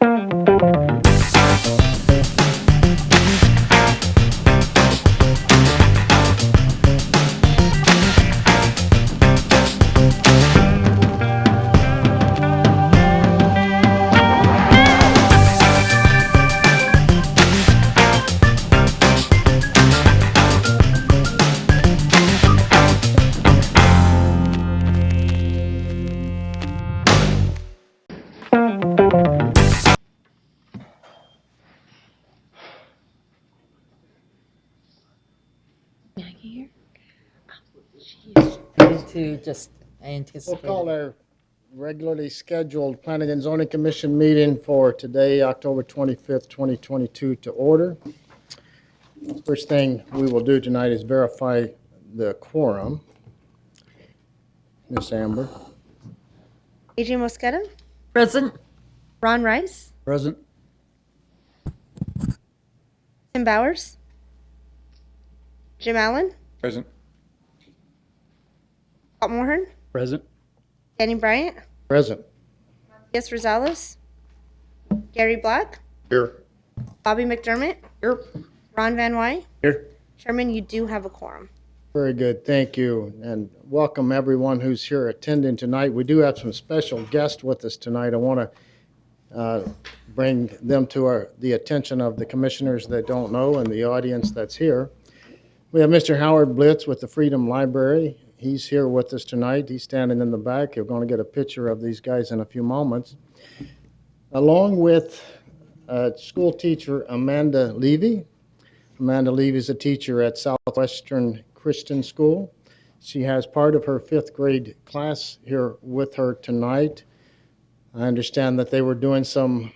To just We'll anticipate. call our regularly scheduled Planning and Zoning Commission meeting for today, October 25th, 2022 to order. First thing we will do tonight is verify the quorum. Ms. Amber. AJ Mosqueda, Present. Ron Rice, Present. Tim Bowers, Jim Allen, Present. Scott Morehorn, Present. Danny Bryant, Present. Yes Rosales, Gary Black, Here. Bobby McDermott, Here. Ron Van Wy. Here. Chairman, you do have a quorum. Very good, thank you, and welcome everyone who's here attending tonight. We do have some special guests with us tonight. I want to bring them to the attention of the commissioners that don't know and the audience that's here. We have Mr. Howard Blitz with the Freedom Library. He's here with us tonight. He's standing in the back. You're going to get a picture of these guys in a few moments. Along with school teacher Amanda Levy. Amanda Levy is a teacher at Southwestern Christian School. She has part of her 5th grade class here with her tonight. I understand that they were doing some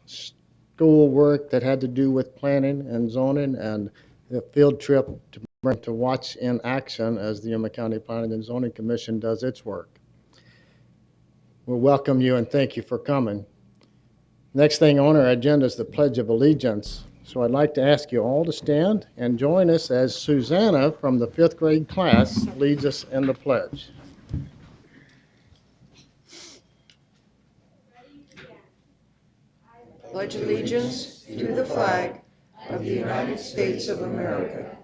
school work that had to do with planning and zoning and the field trip to watch in action as the Yuma County Planning and Zoning Commission does its work. We'll welcome you and thank you for coming. Next thing on our agenda is the Pledge of Allegiance. So I'd like to ask you all to stand and join us as Susanna from the 5th grade class leads us in the pledge. Pledge allegiance to the flag of the United States of America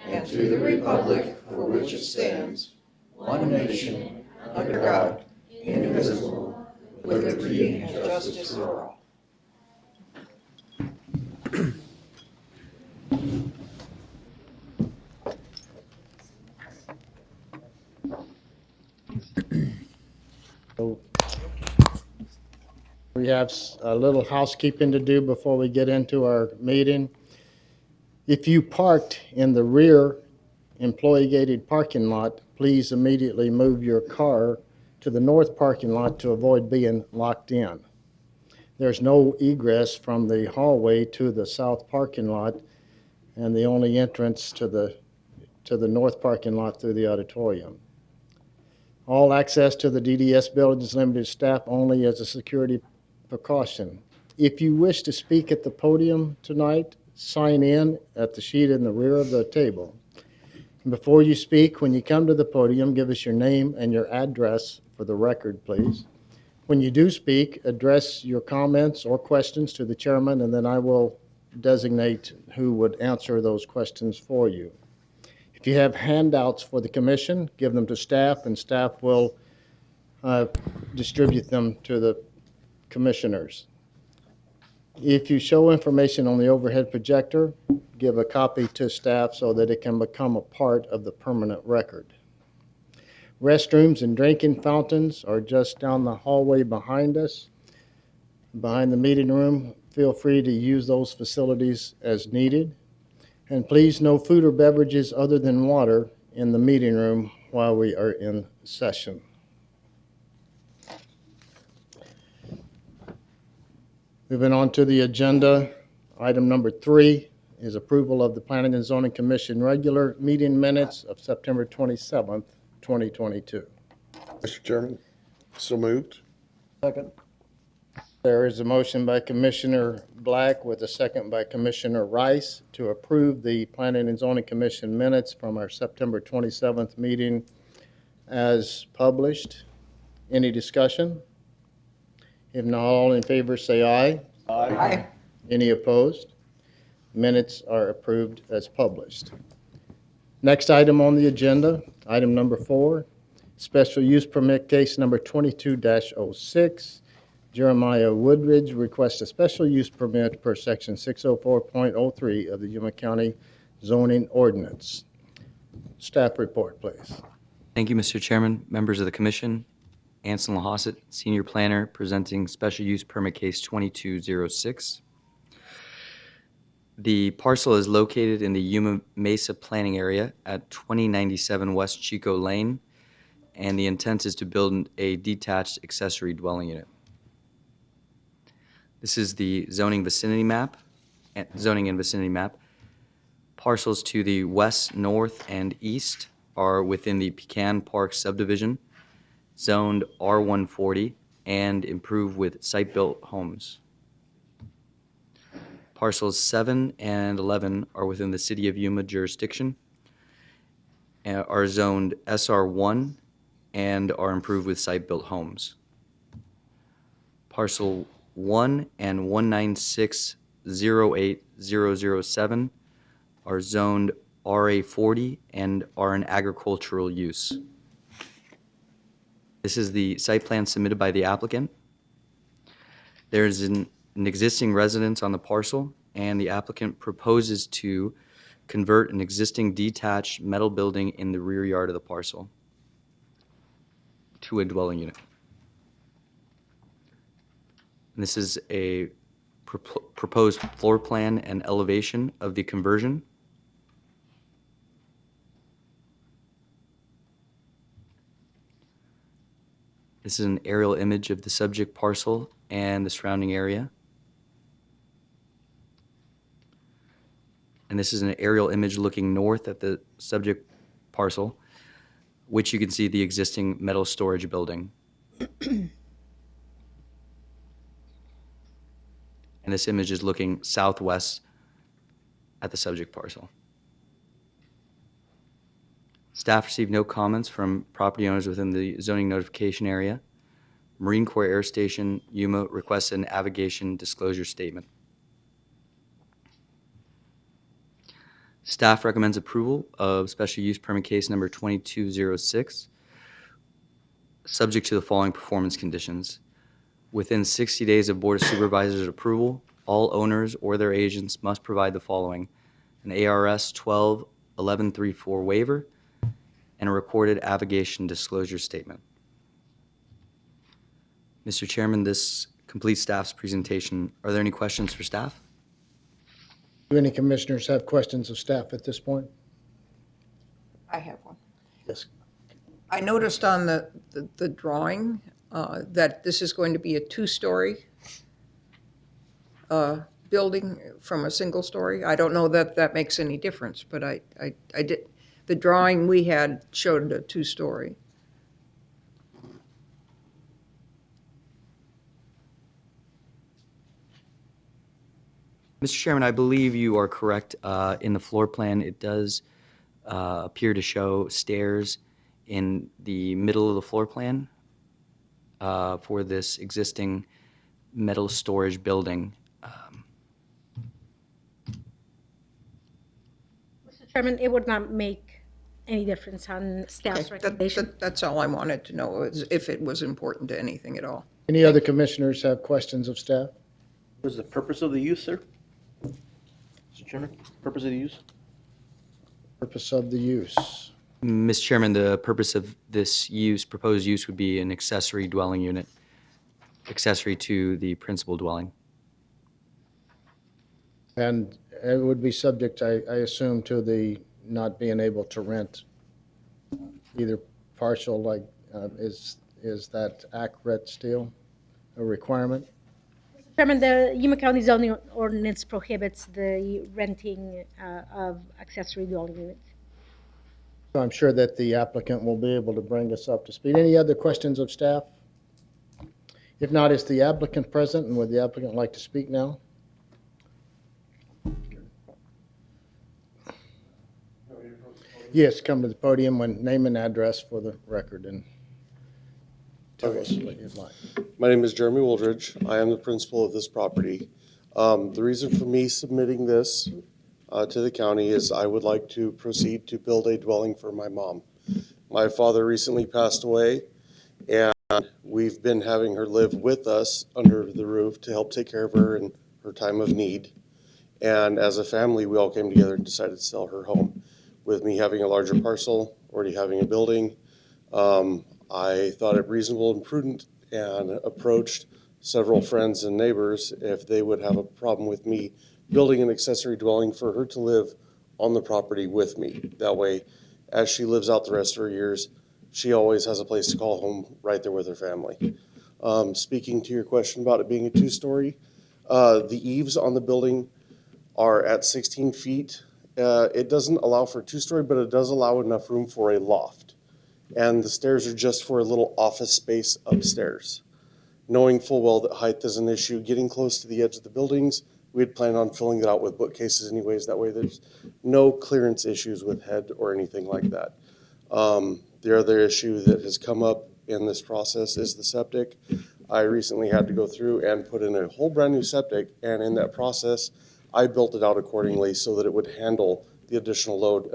and to the republic for which it stands, one nation, under God, indivisible, with liberty and justice for all. So we have a little housekeeping to do before we get into our meeting. If you parked in the rear employee-gated parking lot, please immediately move your car to the north parking lot to avoid being locked in. There's no egress from the hallway to the south parking lot, and the only entrance to the north parking lot through the auditorium. All access to the DDS building is limited to staff only as a security precaution. If you wish to speak at the podium tonight, sign in at the sheet in the rear of the table. And before you speak, when you come to the podium, give us your name and your address for the record, please. When you do speak, address your comments or questions to the chairman, and then I will designate who would answer those questions for you. If you have handouts for the commission, give them to staff, and staff will distribute them to the commissioners. If you show information on the overhead projector, give a copy to staff so that it can become a part of the permanent record. Restrooms and drinking fountains are just down the hallway behind us, behind the meeting room. Feel free to use those facilities as needed. And please, no food or beverages other than water in the meeting room while we are in session. Moving on to the agenda, item number 3 is approval of the Planning and Zoning Commission regular meeting minutes of September 27th, 2022. Mr. Chairman, so moved. Second. There is a motion by Commissioner Black with a second by Commissioner Rice to approve the Planning and Zoning Commission minutes from our September 27th meeting as published. Any discussion? If not, all in favor say aye. Aye. Any opposed? Minutes are approved as published. Next item on the agenda, item number 4, special use permit case number 22-06. Jeremiah Woodridge requests a special use permit per section 604.03 of the Yuma County zoning ordinance. Staff report, please. Thank you, Mr. Chairman, members of the commission. Anson Lahosset, Senior Planner, presenting Special Use Permit Case 2206. The parcel is located in the Yuma Mesa Planning Area at 2097 West Chico Lane, and the intent is to build a detached accessory dwelling unit. This is the zoning vicinity map, zoning and vicinity map. Parcels to the west, north, and east are within the Pecan Park subdivision, zoned R140, and improved with site-built homes. Parcels 7 and 11 are within the City of Yuma jurisdiction, are zoned SR1, and are improved with site-built homes. Parcel 1 and 196-08007 are zoned RA40 and are an agricultural use. This is the site plan submitted by the applicant. There is an existing residence on the parcel, and the applicant proposes to convert an existing detached metal building in the rear yard of the parcel to a dwelling unit. And this is a proposed floor plan and elevation of the conversion. This is an aerial image of the subject parcel and the surrounding area. And this is an aerial image looking north at the subject parcel, which you can see the existing metal storage building. And this image is looking southwest at the subject parcel. Staff received no comments from property owners within the zoning notification area. Marine Corps Air Station, Yuma, requests an aviation disclosure statement. Staff recommends approval of special use permit case number 2206, subject to the following performance conditions. Within 60 days of Board of Supervisors approval, all owners or their agents must provide the following: an ARS 12-1134 waiver and a recorded aviation disclosure statement. Mr. Chairman, this completes staff's presentation. Are there any questions for staff? Do any commissioners have questions of staff at this point? I have one. Yes. I noticed on the drawing that this is going to be a two-story building from a single story. I don't know that that makes any difference, but I did, the drawing we had showed a two-story. Mr. Chairman, I believe you are correct. In the floor plan, it does appear to show stairs in the middle of the floor plan for this existing metal storage building. Mr. Chairman, it would not make any difference on staff's Okay, recommendation. that's all I wanted to know, is if it was important to anything at all. Any other commissioners have questions of staff? What is the purpose of the use, sir? Mr. Chairman, purpose of the use? Purpose of the use. Mr. Chairman, the purpose of this use, proposed use, would be an accessory dwelling unit, accessory to the principal dwelling. And it would be subject, I assume, to the not being able to rent either partial, like, is that accurate still a requirement? Mr. Chairman, the Yuma County zoning ordinance prohibits the renting of accessory dwelling units. So I'm sure that the applicant will be able to bring us up to speed. Any other questions of staff? If not, is the applicant present, and would the applicant like to speak now? Yes, come to the podium and name and address for the record. And tell us what you'd like. My name is Jeremy Wooldridge. I am the principal of this property. The reason for me submitting this to the county is I would like to proceed to build a dwelling for my mom. My father recently passed away, and we've been having her live with us under the roof to help take care of her in her time of need. And as a family, we all came together and decided to sell her home. With me having a larger parcel, already having a building, I thought it reasonable and prudent and approached several friends and neighbors if they would have a problem with me building an accessory dwelling for her to live on the property with me. That way, as she lives out the rest of her years, she always has a place to call home right there with her family. Speaking to your question about it being a two-story, the eaves on the building are at 16 feet. It doesn't allow for a two-story, but it does allow enough room for a loft. And the stairs are just for a little office space upstairs. Knowing full well that height is an issue, getting close to the edge of the buildings, we had planned on filling it out with bookcases anyways. That way there's no clearance issues with head or anything like that. The other issue that has come up in this process is the septic. I recently had to go through and put in a whole brand new septic, and in that process, I built it out accordingly so that it would handle the additional load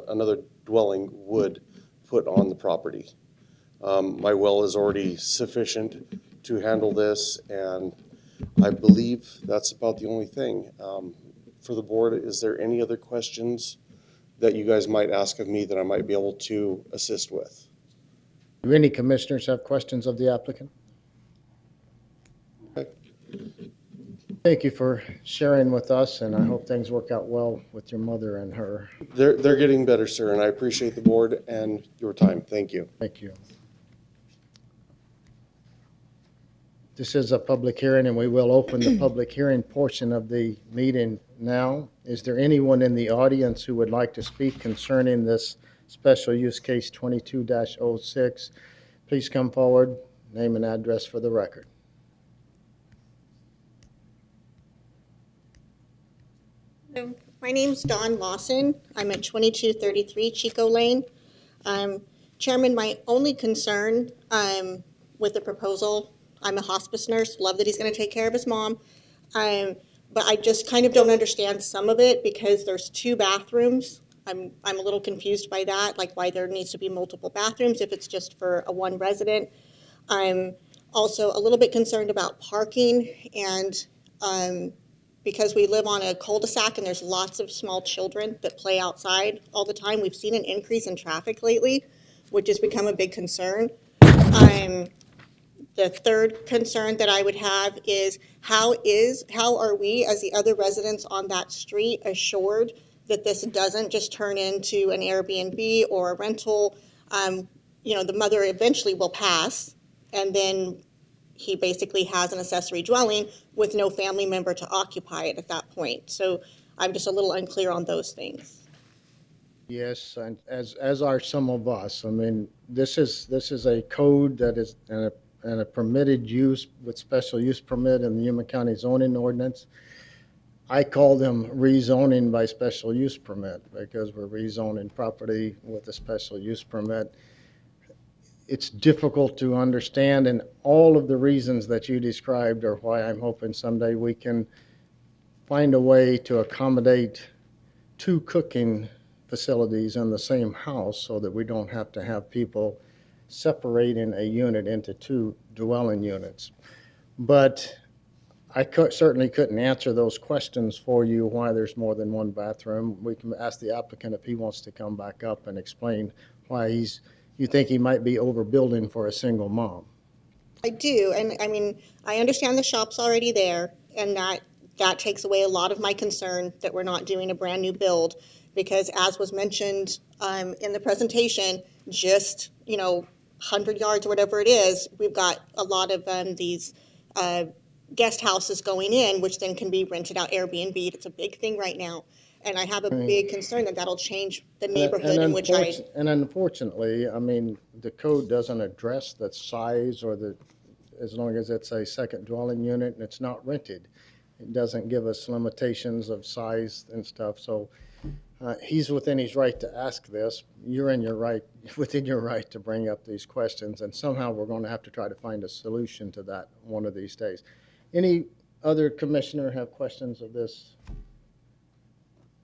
another dwelling would put on the property. My well is already sufficient to handle this, and I believe that's about the only thing. For the board, is there any other questions that you guys might ask of me that I might be able to assist with? Do any commissioners have questions of the applicant? Okay. Thank you for sharing with us, and I hope things work out well with your mother and her. They're getting better, sir, and I appreciate the board and your time. Thank you. Thank you. This is a public hearing, and we will open the public hearing portion of the meeting now. Is there anyone in the audience who would like to speak concerning this special use case 22-06? Please come forward, name and address for the record. My name's Dawn Lawson. I'm at 2233 Chico Lane. Chairman, my only concern with the proposal, I'm a hospice nurse, love that he's going to take care of his mom, but I just kind of don't understand some of it because there's 2 bathrooms. I'm a little confused by that, like why there needs to be multiple bathrooms if it's just for one resident. I'm also a little bit concerned about parking, and because we live on a cul-de-sac and there's lots of small children that play outside all the time, we've seen an increase in traffic lately, which has become a big concern. The third concern that I would have is how are we as the other residents on that street assured that this doesn't just turn into an Airbnb or a rental? The mother eventually will pass, and then he basically has an accessory dwelling with no family member to occupy it at that point. So I'm just a little unclear on those things. Yes, and as are some of us. I mean, this is a code that is and a permitted use with special use permit in the Yuma County zoning ordinance. I call them rezoning by special use permit because we're rezoning property with a special use permit. It's difficult to understand, and all of the reasons that you described are why I'm hoping someday we can find a way to accommodate 2 cooking facilities in the same house so that we don't have to have people separating a unit into 2 dwelling units. But I certainly couldn't answer those questions for you, why there's more than 1 bathroom. We can ask the applicant if he wants to come back up and explain why you think he might be overbuilding for a single mom. I do, and I mean, I understand the shop's already there, and that takes away a lot of my concern that we're not doing a brand new build, because as was mentioned in the presentation, just 100 yards or whatever it is, we've got a lot of these guest houses going in, which then can be rented out Airbnb. It's a big thing right now. And I have a big concern that that'll change the neighborhood in which And unfortunately, I mean, the code doesn't address the size or as long as it's a second dwelling unit and it's not rented. It doesn't give us limitations of size and stuff, so he's within his right to ask this. You're in your right, within your right to bring up these questions, and somehow we're going to have to try to find a solution to that one of these days. Any other commissioner have questions of this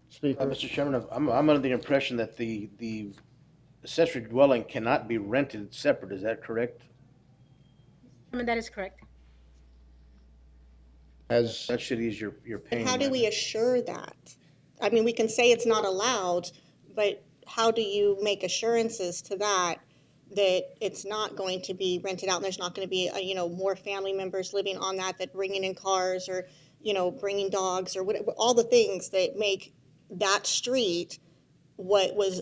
speaker? Mr. Chairman, I'm under the impression that the accessory dwelling cannot be rented separate. Is that correct? Chairman, that is correct. As That should ease your pain. How do we assure that? I mean, we can say it's not allowed, but how do you make assurances to that it's not going to be rented out and there's not going to be, more family members living on that bringing in cars or, bringing dogs or whatever, all the things that make that street what was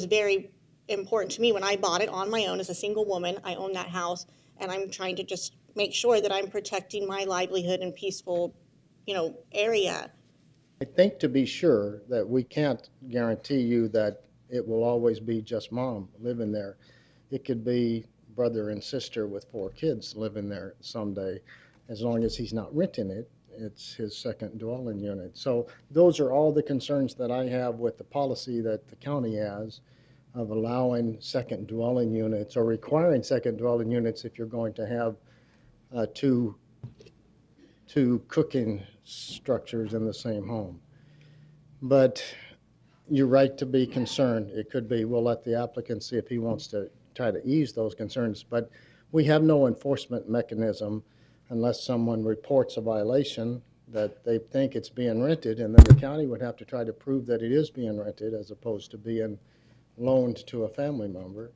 very important to me when I bought it on my own as a single woman. I own that house, and I'm trying to just make sure that I'm protecting my livelihood and peaceful, area. I think to be sure that we can't guarantee you that it will always be just mom living there. It could be brother and sister with 4 kids living there someday. As long as he's not renting it, it's his second dwelling unit. So those are all the concerns that I have with the policy that the county has of allowing second dwelling units or requiring second dwelling units if you're going to have two cooking structures in the same home. But you're right to be concerned. It could be, we'll let the applicant see if he wants to try to ease those concerns, but we have no enforcement mechanism unless someone reports a violation that they think it's being rented, and then the county would have to try to prove that it is being rented as opposed to being loaned to a family member.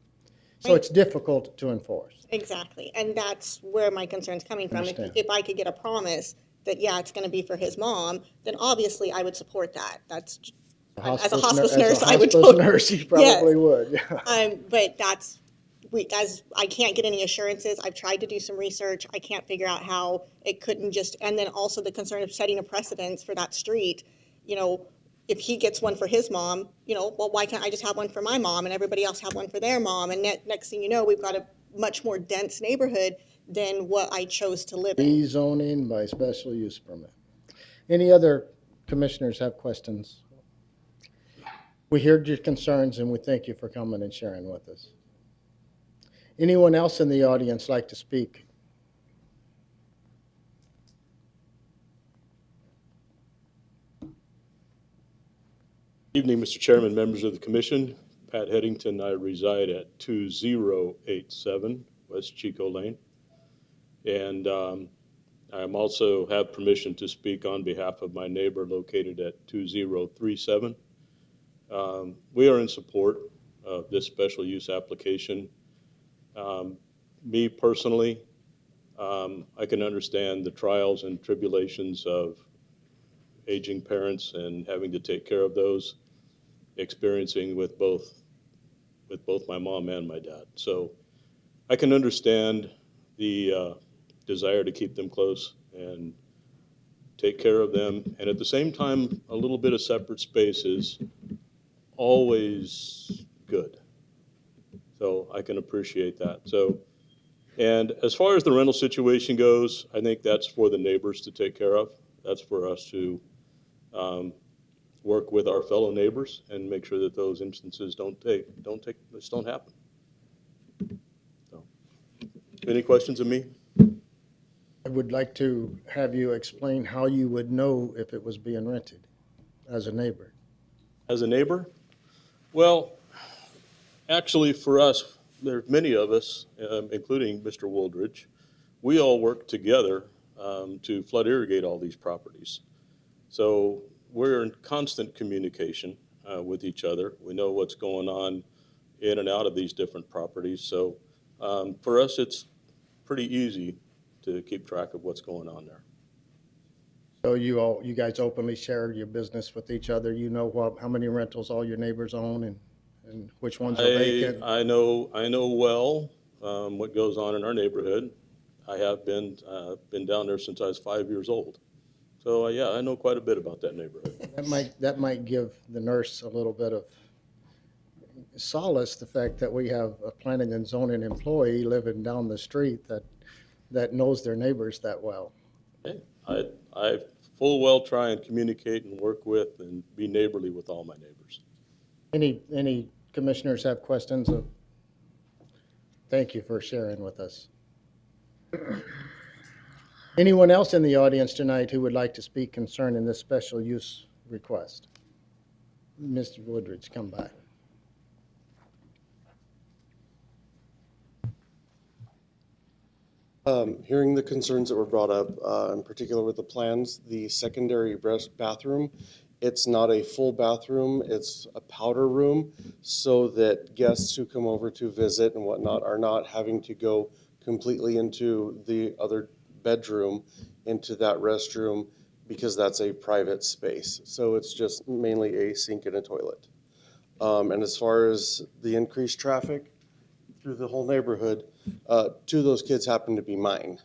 So it's difficult to enforce. Exactly, and that's where my concern's coming from. Understand. If I could get a promise that, it's going to be for his mom, then obviously I would support that. That's, as a hospice nurse, I would As a hospice totally. nurse, you probably would. But as I can't get any assurances. I've tried to do some research. I can't figure out how it couldn't just, and then also the concern of setting a precedence for that street. If he gets one for his mom, well, why can't I just have one for my mom and everybody else have one for their mom? And next thing you know, we've got a much more dense neighborhood than what I chose to live in. Rezoning by special use permit. Any other commissioners have questions? We heard your concerns and we thank you for coming and sharing with us. Anyone else in the audience like to speak? Evening, Mr. Chairman, members of the commission. Pat Headington, I reside at 2087 West Chico Lane. And I also have permission to speak on behalf of my neighbor located at 2037. We are in support of this special use application. Me personally, I can understand the trials and tribulations of aging parents and having to take care of those, experiencing with both my mom and my dad. So I can understand the desire to keep them close and take care of them. And at the same time, a little bit of separate space is always good. So I can appreciate that. So, and as far as the rental situation goes, I think that's for the neighbors to take care of. That's for us to work with our fellow neighbors and make sure that those instances don't happen. So, any questions of me? I would like to have you explain how you would know if it was being rented as a neighbor. As a neighbor? Well, actually for us, there's many of us, including Mr. Wooldridge, we all work together to flood irrigate all these properties. So we're in constant communication with each other. We know what's going on in and out of these different properties. So for us, it's pretty easy to keep track of what's going on there. So you guys openly share your business with each other. You know how many rentals all your neighbors own and which ones are vacant. I know well what goes on in our neighborhood. I have been down there since I was 5 years old. So yeah, I know quite a bit about that neighborhood. That might give the nurse a little bit of solace, the fact that we have a planning and zoning employee living down the street that knows their neighbors that well. Hey, I full well try and communicate and work with and be neighborly with all my neighbors. Any commissioners have questions? Thank you for sharing with us. Anyone else in the audience tonight who would like to speak concerning this special use request? Mr. Woodridge, come back. Hearing the concerns that were brought up, in particular with the plans, the secondary bathroom, it's not a full bathroom, it's a powder room, so that guests who come over to visit and whatnot are not having to go completely into the other bedroom, into that restroom, because that's a private space. So it's just mainly a sink and a toilet. And as far as the increased traffic through the whole neighborhood, two of those kids happen to be mine.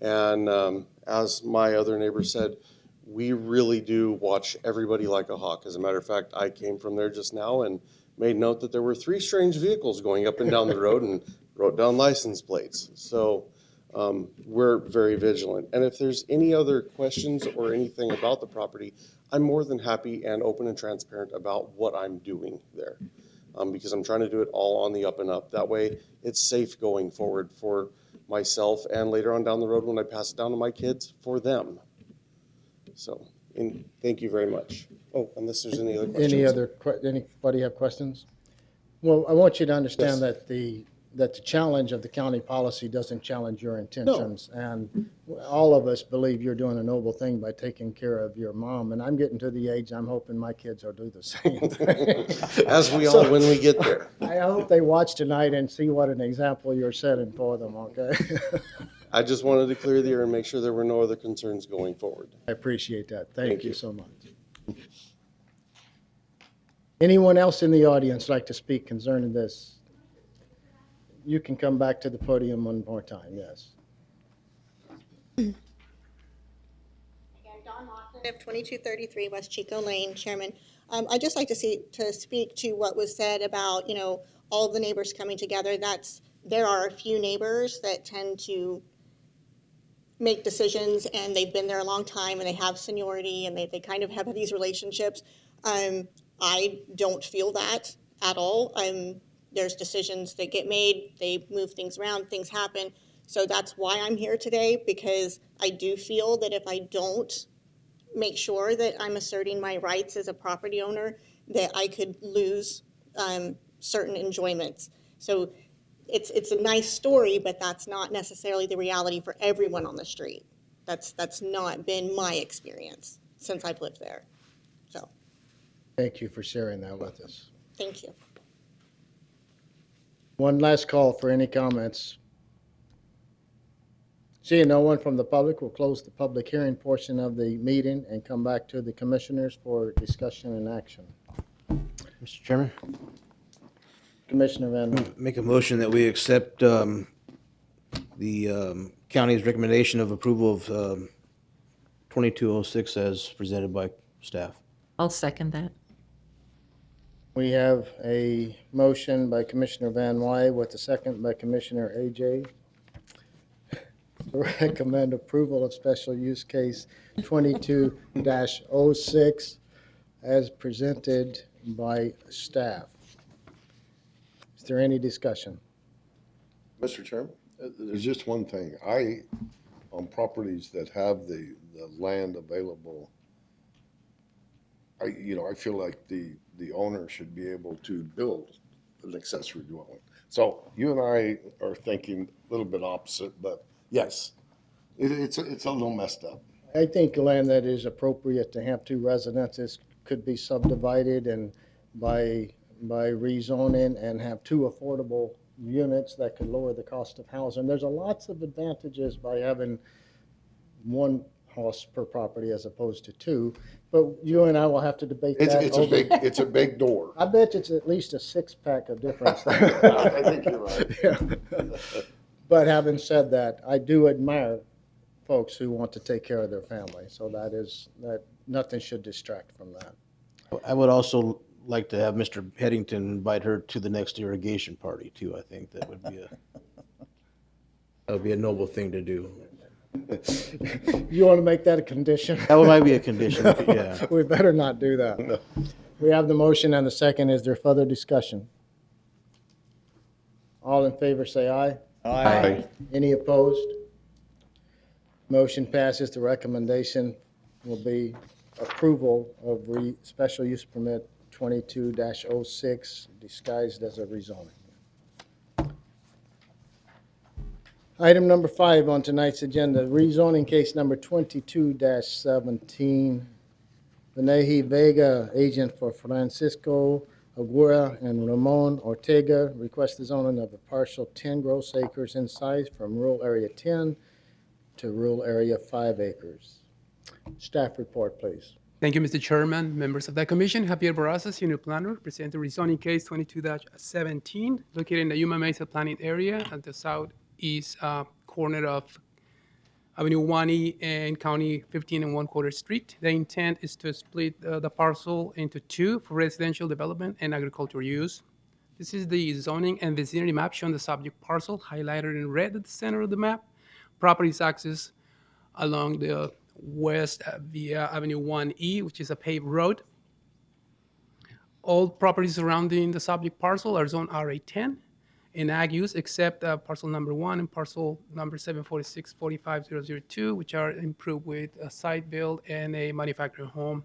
And as my other neighbor said, we really do watch everybody like a hawk. As a matter of fact, I came from there just now and made note that there were 3 strange vehicles going up and down the road and wrote down license plates. So we're very vigilant. And if there's any other questions or anything about the property, I'm more than happy and open and transparent about what I'm doing there. Because I'm trying to do it all on the up and up. That way, it's safe going forward for myself and later on down the road when I pass it down to my kids, for them. So, thank you very much. Oh, unless there's any other questions. Anybody have questions? Well, I want you to understand Yes. that the challenge of the county policy doesn't challenge your intentions. And all of us believe you're doing a noble thing by taking care of your mom. And I'm getting to the age I'm hoping my kids will do the same thing. As we all, when we get there. I hope they watch tonight and see what an example you're setting for them, okay? I just wanted to clear the air and make sure there were no other concerns going forward. I appreciate that. Thank Thank you you. so much. Anyone else in the audience like to speak concerning this? You can come back to the podium one more time, yes. Again, Dawn Lawson of 2233 West Chico Lane, Chairman. I'd just like to speak to what was said about, all of the neighbors coming together. There are a few neighbors that tend to make decisions, and they've been there a long time, and they have seniority, and they kind of have these relationships. I don't feel that at all. There's decisions that get made, they move things around, things happen. So that's why I'm here today, because I do feel that if I don't make sure that I'm asserting my rights as a property owner, that I could lose certain enjoyments. So it's a nice story, but that's not necessarily the reality for everyone on the street. That's not been my experience since I've lived there. So, Thank you for sharing that with us. thank you. One last call for any comments. Seeing no one from the public, we'll close the public hearing portion of the meeting and come back to the commissioners for discussion and action. Mr. Chairman, Commissioner Van Wy. make a motion that we accept the county's recommendation of approval of 2206 as presented by staff. I'll second that. We have a motion by Commissioner Van Wy with a second by Commissioner AJ to recommend approval of special use case 22-06 as presented by staff. Is there any discussion? Mr. Chairman, there's just one thing. On properties that have the land available, I feel like the owner should be able to build an accessory dwelling. So you and I are thinking a little bit opposite, but yes, it's a little messed up. I think land that is appropriate to have 2 residences could be subdivided and by rezoning and have 2 affordable units that could lower the cost of housing. There's lots of advantages by having 1 house per property as opposed to 2, but you and I will have to debate that. It's a big door. I bet it's at least a 6-pack of difference. I think you're right. Yeah. But having said that, I do admire folks who want to take care of their family, so that nothing should distract from that. I would also like to have Mr. Headington invite her to the next irrigation party too. I think that would be a noble thing to do. You want to make that a condition? That might be a condition, yeah. We better not do that. We have the motion and the second. Is there further discussion? All in favor, say aye. Aye. Any opposed? Motion passes. The recommendation will be approval of special use permit 22-06 disguised as a rezoning. Item number 5 on tonight's agenda, rezoning case number 22-17. Venehi Vega, agent for Francisco Aguirre and Ramon Ortega, request the zoning of a parcel 10 gross acres in size from rural area 10 to rural area 5 acres. Staff report, please. Thank you, Mr. Chairman, members of the commission. Javier Barraza, senior planner, present the rezoning case 22-17, located in the Yuma Mesa planning area at the southeast corner of Avenue 1E and County 15 and 1/4 Street. The intent is to split the parcel into two for residential development and agricultural use. This is the zoning and vicinity map showing the subject parcel highlighted in red at the center of the map. Property is accessed along the west via Avenue 1E, which is a paved road. All properties surrounding the subject parcel are zoned RA10 in ag use, except parcel number 1 and parcel number 746-45002, which are improved with a site build and a manufactured home.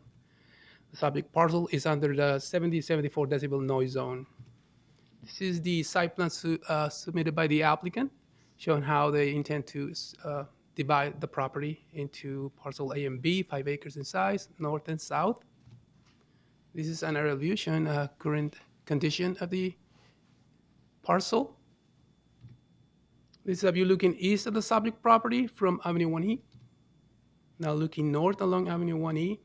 The subject parcel is under the 70-74 decibel noise zone. This is the site plan submitted by the applicant, showing how they intend to divide the property into parcel A and B, 5 acres in size, north and south. This is an aerial view showing current condition of the parcel. This is a view looking east of the subject property from Avenue 1E. Now looking north along Avenue 1E.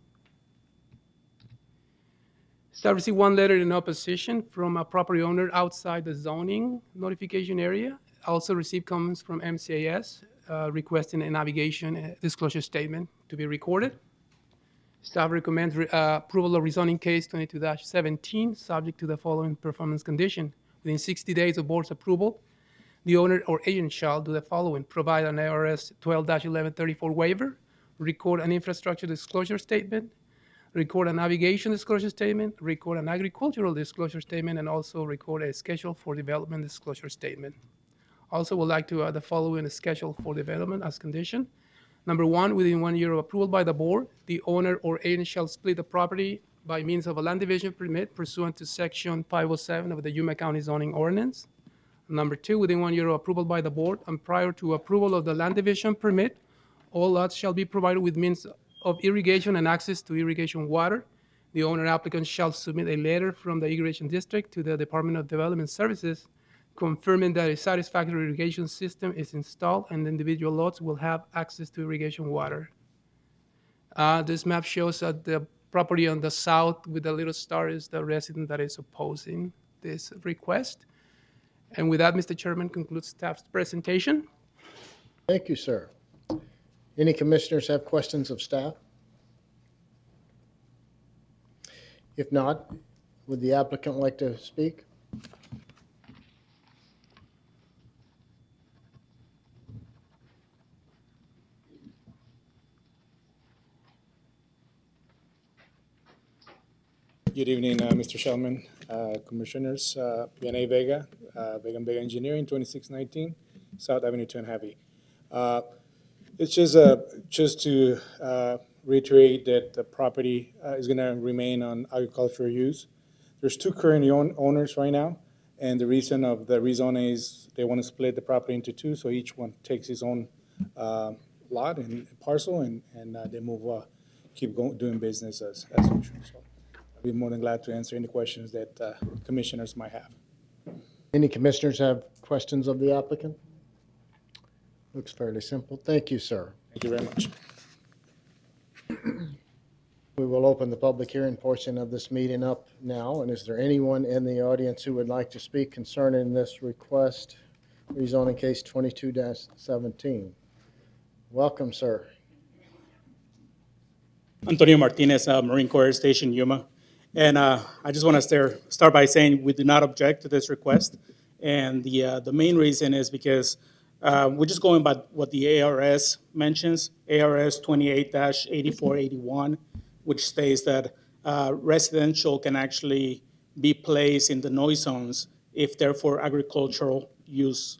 Staff received one letter in opposition from a property owner outside the zoning notification area. Also received comments from MCAS requesting a navigation disclosure statement to be recorded. Staff recommends approval of rezoning case 22-17, subject to the following performance condition. Within 60 days of board's approval, the owner or agent shall do the following: provide an ARS 12-1134 waiver, record an infrastructure disclosure statement, record a navigation disclosure statement, record an agricultural disclosure statement, and also record a schedule for development disclosure statement. Also would like to add the following schedule for development as condition. Number 1, within 1 year of approval by the board, the owner or agent shall split the property by means of a land division permit pursuant to section 507 of the Yuma County zoning ordinance. Number 2, within 1 year of approval by the board and prior to approval of the land division permit, all lots shall be provided with means of irrigation and access to irrigation water. The owner applicant shall submit a letter from the irrigation district to the Department of Development Services confirming that a satisfactory irrigation system is installed and the individual lots will have access to irrigation water. This map shows that the property on the south with the little star is the resident that is opposing this request. And with that, Mr. Chairman, concludes staff's presentation. Thank you, sir. Any commissioners have questions of staff? If not, would the applicant like to speak? Good evening, Mr. Shellman, Commissioners. Vianey Vega, Vega & Vega Engineering, 2619 South Avenue 10 Heavy. It's just to reiterate that the property is going to remain on agricultural use. There's 2 current owners right now, and the reason of the rezoning is they want to split the property into 2, so each one takes his own lot and parcel, and they move, keep doing business as usual. So I'd be more than glad to answer any questions that commissioners might have. Any commissioners have questions of the applicant? Looks fairly simple. Thank you, sir. Thank you very much. We will open the public hearing portion of this meeting up now. And is there anyone in the audience who would like to speak concerning this request, rezoning case 22-17? Welcome, sir. Antonio Martinez, Marine Corps Air Station, Yuma. And I just want to start by saying we do not object to this request. And the main reason is because We're just going by what the ARS mentions, ARS 28-8481, which states that residential can actually be placed in the noise zones if they're for agricultural use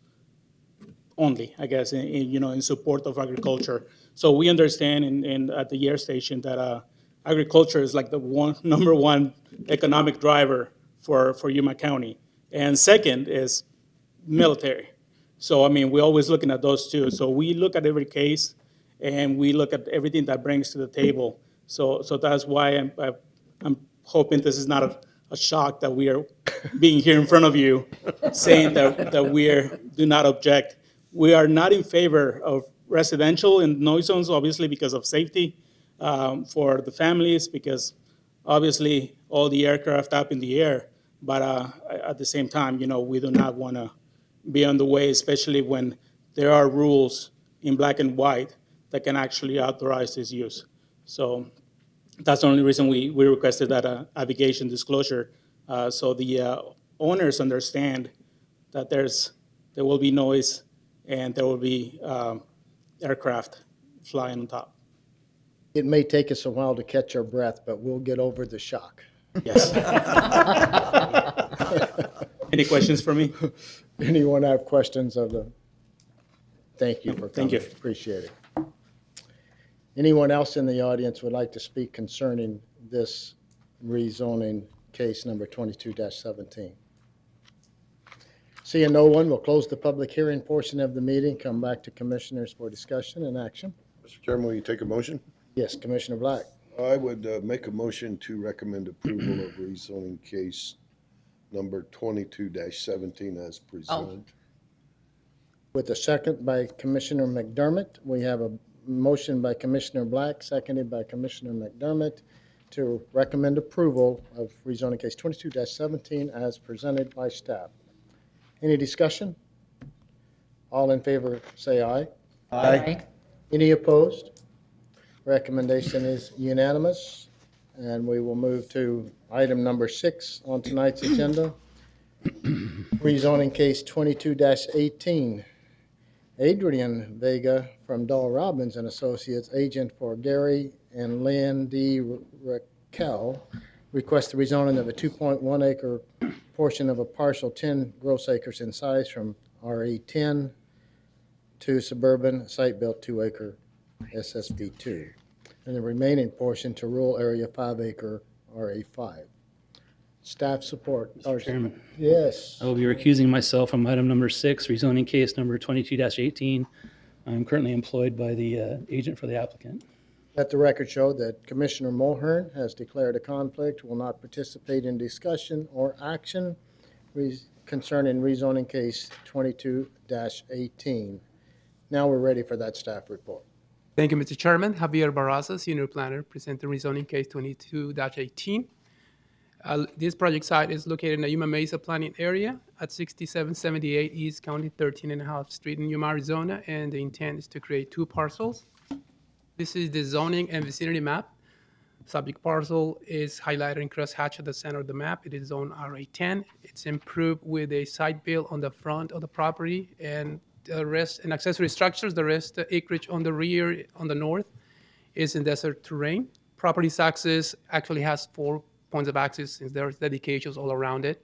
only, I guess, in support of agriculture. So we understand at the Air Station that agriculture is like the number one economic driver for Yuma County. And second is military. So, I mean, we're always looking at those two. So we look at every case and we look at everything that brings to the table. So that's why I'm hoping this is not a shock that we are being here in front of you saying that we do not object. We are not in favor of residential and noise zones, obviously, because of safety for the families, because obviously all the aircraft up in the air. But at the same time, we do not want to be on the way, especially when there are rules in black and white that can actually authorize this use. So that's the only reason we requested that aviation disclosure, so the owners understand that there will be noise and there will be aircraft flying on top. It may take us a while to catch our breath, but we'll get over the shock. Yes. Any questions for me? Anyone have questions of the? Thank you for coming. Thank you. Appreciate it. Anyone else in the audience would like to speak concerning this rezoning case number 22-17? Seeing no one, we'll close the public hearing portion of the meeting, come back to commissioners for discussion and action. Mr. Chairman, will you take a motion? Yes, Commissioner Black. I would make a motion to recommend approval of rezoning case number 22-17 as presented. With a second by Commissioner McDermott, we have a motion by Commissioner Black, seconded by Commissioner McDermott, to recommend approval of rezoning case 22-17 as presented by staff. Any discussion? All in favor, say aye. Aye. Any opposed? Recommendation is unanimous, and we will move to item number 6 on tonight's agenda. Rezoning case 22-18. Adrian Vega from Dahl Robbins and Associates, agent for Gary and Lynn D. Raquel, requests the rezoning of a 2.1 acre portion of a parcel 10 gross acres in size from RA10 to suburban site-built 2 acre SSB2, and the remaining portion to rural area 5 acre RA5. Staff support. Mr. Chairman, Yes. I will be recusing myself from item number 6, rezoning case number 22-18. I'm currently employed by the agent for the applicant. Let the record show that Commissioner Mulhern has declared a conflict, will not participate in discussion or action concerning rezoning case 22-18. Now we're ready for that staff report. Thank you, Mr. Chairman. Javier Barraza, Senior Planner, presenting rezoning case 22-18. This project site is located in the Yuma Mesa planning area at 6778 East County 13.5 Street in Yuma, Arizona, and the intent is to create 2 parcels. This is the zoning and vicinity map. Subject parcel is highlighted in crosshatch at the center of the map. It is zone RA10. It's improved with a site build on the front of the property and the rest and accessory structures. The rest acreage on the rear, on the north, is in desert terrain. Property's access actually has 4 points of access since there's dedications all around it.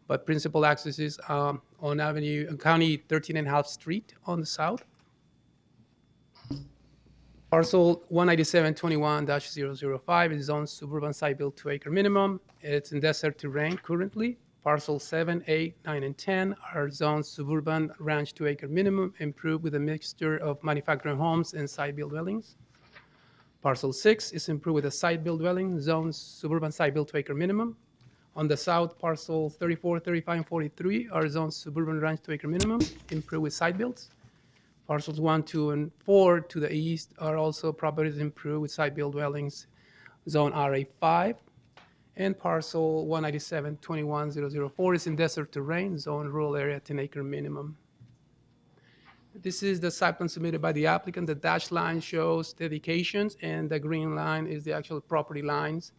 But principal access is on County 13.5 Street on the south. Parcel 19721-005 is zoned suburban site built 2 acre minimum. It's in desert terrain currently. Parcel 7, 8, 9, and 10 are zoned suburban ranch 2 acre minimum, improved with a mixture of manufacturing homes and site built dwellings. Parcel 6 is improved with a site built dwelling, zoned suburban site built 2 acre minimum. On the south, parcel 34, 35, and 43 are zoned suburban ranch 2 acre minimum, improved with site builds. Parcels 1, 2, and 4 to the east are also properties improved with site built dwellings, zone RA5. And parcel 197-21-004 is in desert terrain, zone rural area 10 acre minimum. This is the site plan submitted by the applicant. The dashed line shows dedications, and the green line is the actual property lines.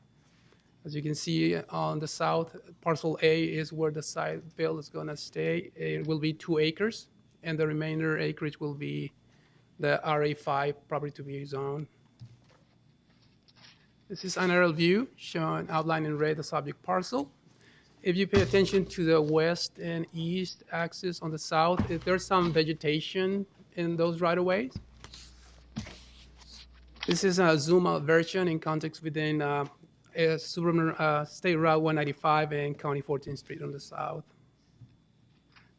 As you can see on the south, parcel A is where the site build is going to stay. It will be 2 acres. and the remainder acreage will be the RA5 property to be zoned. This is an aerial view showing outlined in red the subject parcel. If you pay attention to the west and east axis on the south, there's some vegetation in those right-of-ways. This is a zoom-out version in context within suburban State Route 195 and County 14th Street on the south.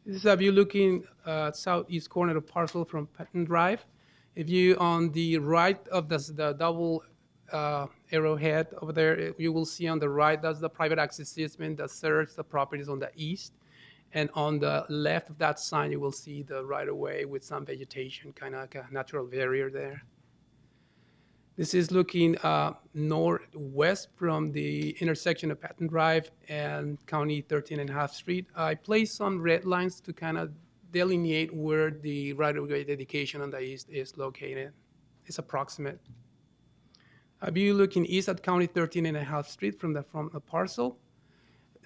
This is a view looking southeast corner of parcel from Patton Drive. If you on the right of the double arrowhead over there, you will see on the right, that's the private access easement that serves the properties on the east. And on the left of that sign, you will see the right-of-way with some vegetation, kind of like a natural barrier there. This is looking northwest from the intersection of Patton Drive and County 13.5 Street. I placed some red lines to kind of delineate where the right-of-way dedication on the east is located. It's approximate. A view looking east at County 13.5 Street from the parcel.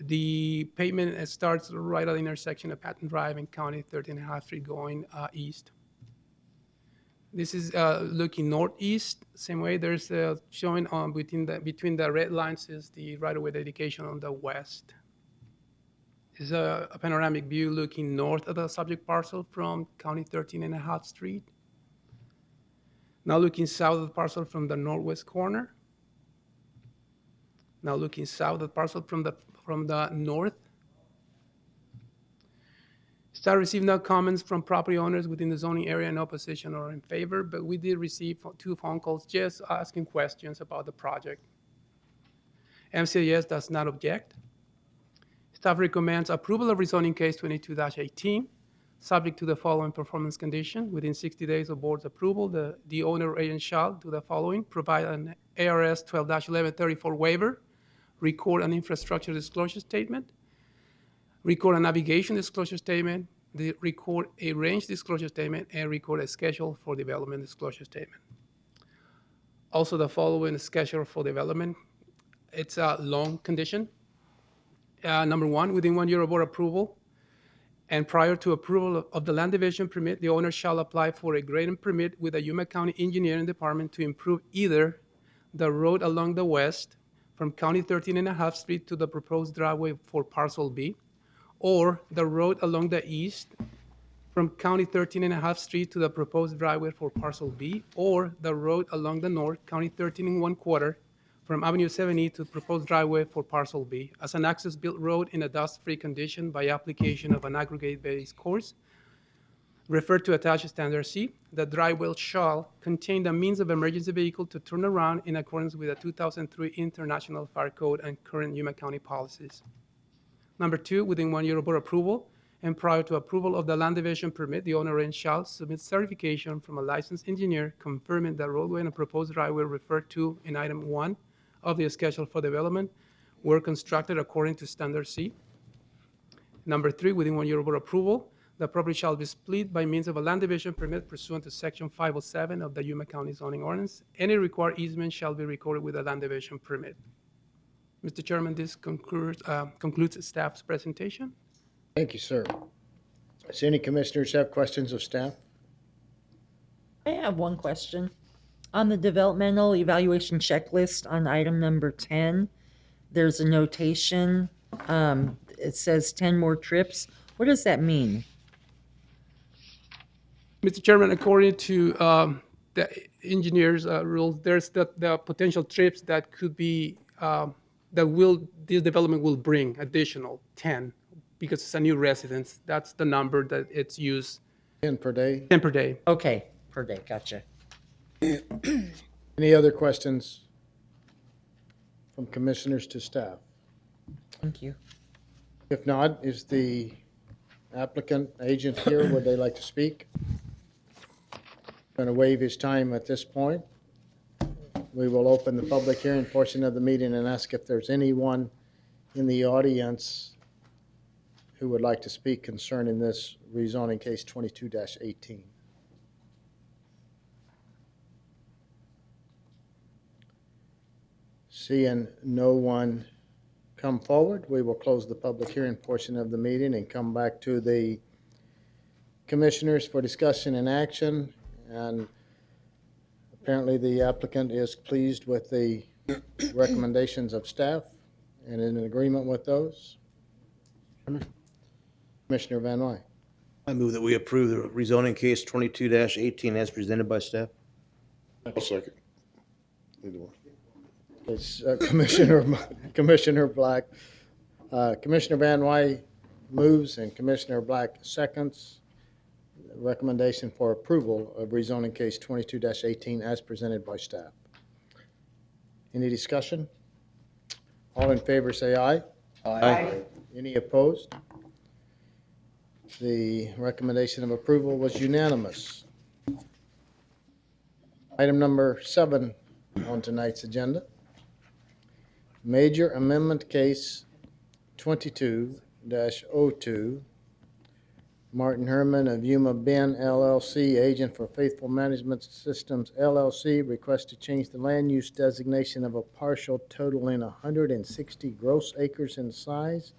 The pavement starts right at the intersection of Patton Drive and County 13.5 Street going east. This is looking northeast, same way. There's showing on between the red lines is the right-of-way dedication on the west. This is a panoramic view looking north of the subject parcel from County 13.5 Street. Now looking south of the parcel from the northwest corner. Now looking south of the parcel from the north. Staff received no comments from property owners within the zoning area in opposition or in favor, but we did receive 2 phone calls just asking questions about the project. MCAS does not object. Staff recommends approval of rezoning case 22-18, subject to the following performance condition. Within 60 days of board's approval, the owner or agent shall do the following: provide an ARS 12-1134 waiver, record an infrastructure disclosure statement, record a navigation disclosure statement, record a range disclosure statement, and record a schedule for development disclosure statement. Also, the following schedule for development. It's a long condition. Number 1, within 1 year of board approval, and prior to approval of the land division permit, the owner shall apply for a grading permit with the Yuma County Engineering Department to improve either the road along the west from County 13.5 Street to the proposed driveway for parcel B, or the road along the east from County 13.5 Street to the proposed driveway for parcel B, or the road along the north, County 13 1/4, from Avenue 70 to the proposed driveway for parcel B as an access-built road in a dust-free condition by application of an aggregate-based course. Referred to attached standard C, the driveway shall contain the means of emergency vehicle to turn around in accordance with the 2003 International Fire Code and current Yuma County policies. Number 2, within 1 year of board approval and prior to approval of the land division permit, the owner shall submit certification from a licensed engineer confirming that roadway and a proposed driveway referred to in item 1 of the schedule for development were constructed according to standard C. Number 3, within 1 year of board approval, the property shall be split by means of a land division permit pursuant to section 507 of the Yuma County zoning ordinance. Any required easement shall be recorded with a land division permit. Mr. Chairman, this concludes staff's presentation. Thank you, sir. Does any commissioners have questions of staff? I have one question. On the developmental evaluation checklist on item number 10, there's a notation. It says 10 more trips. What does that mean? Mr. Chairman, according to the engineer's rules, there's the potential trips that could be, this development will bring additional 10 because it's a new residence. That's the number that it's used. 10 per day? 10 per day. Okay, per day, gotcha. Any other questions from commissioners to staff? Thank you. If not, is the applicant agent here? Would they like to speak? Going to waive his time at this point. We will open the public hearing portion of the meeting and ask if there's anyone in the audience who would like to speak concerning this rezoning case 22-18. Seeing no one come forward, we will close the public hearing portion of the meeting and come back to the commissioners for discussion and action, and apparently the applicant is pleased with the recommendations of staff and in agreement with those. Commissioner Van Wy. I move that we approve the rezoning case 22-18 as presented by staff. I'll second. Either one. It's Commissioner Black. Commissioner Van Wy moves and Commissioner Black seconds. Recommendation for approval of rezoning case 22-18 as presented by staff. Any discussion? All in favor say aye. Aye. Any opposed? The recommendation of approval was unanimous. Item number 7 on tonight's agenda. Major amendment case 22-02. Martin Herman of Yuma Ben LLC, agent for Faithful Management Systems LLC, requests to change the land use designation of a parcel totaling 160 gross acres in size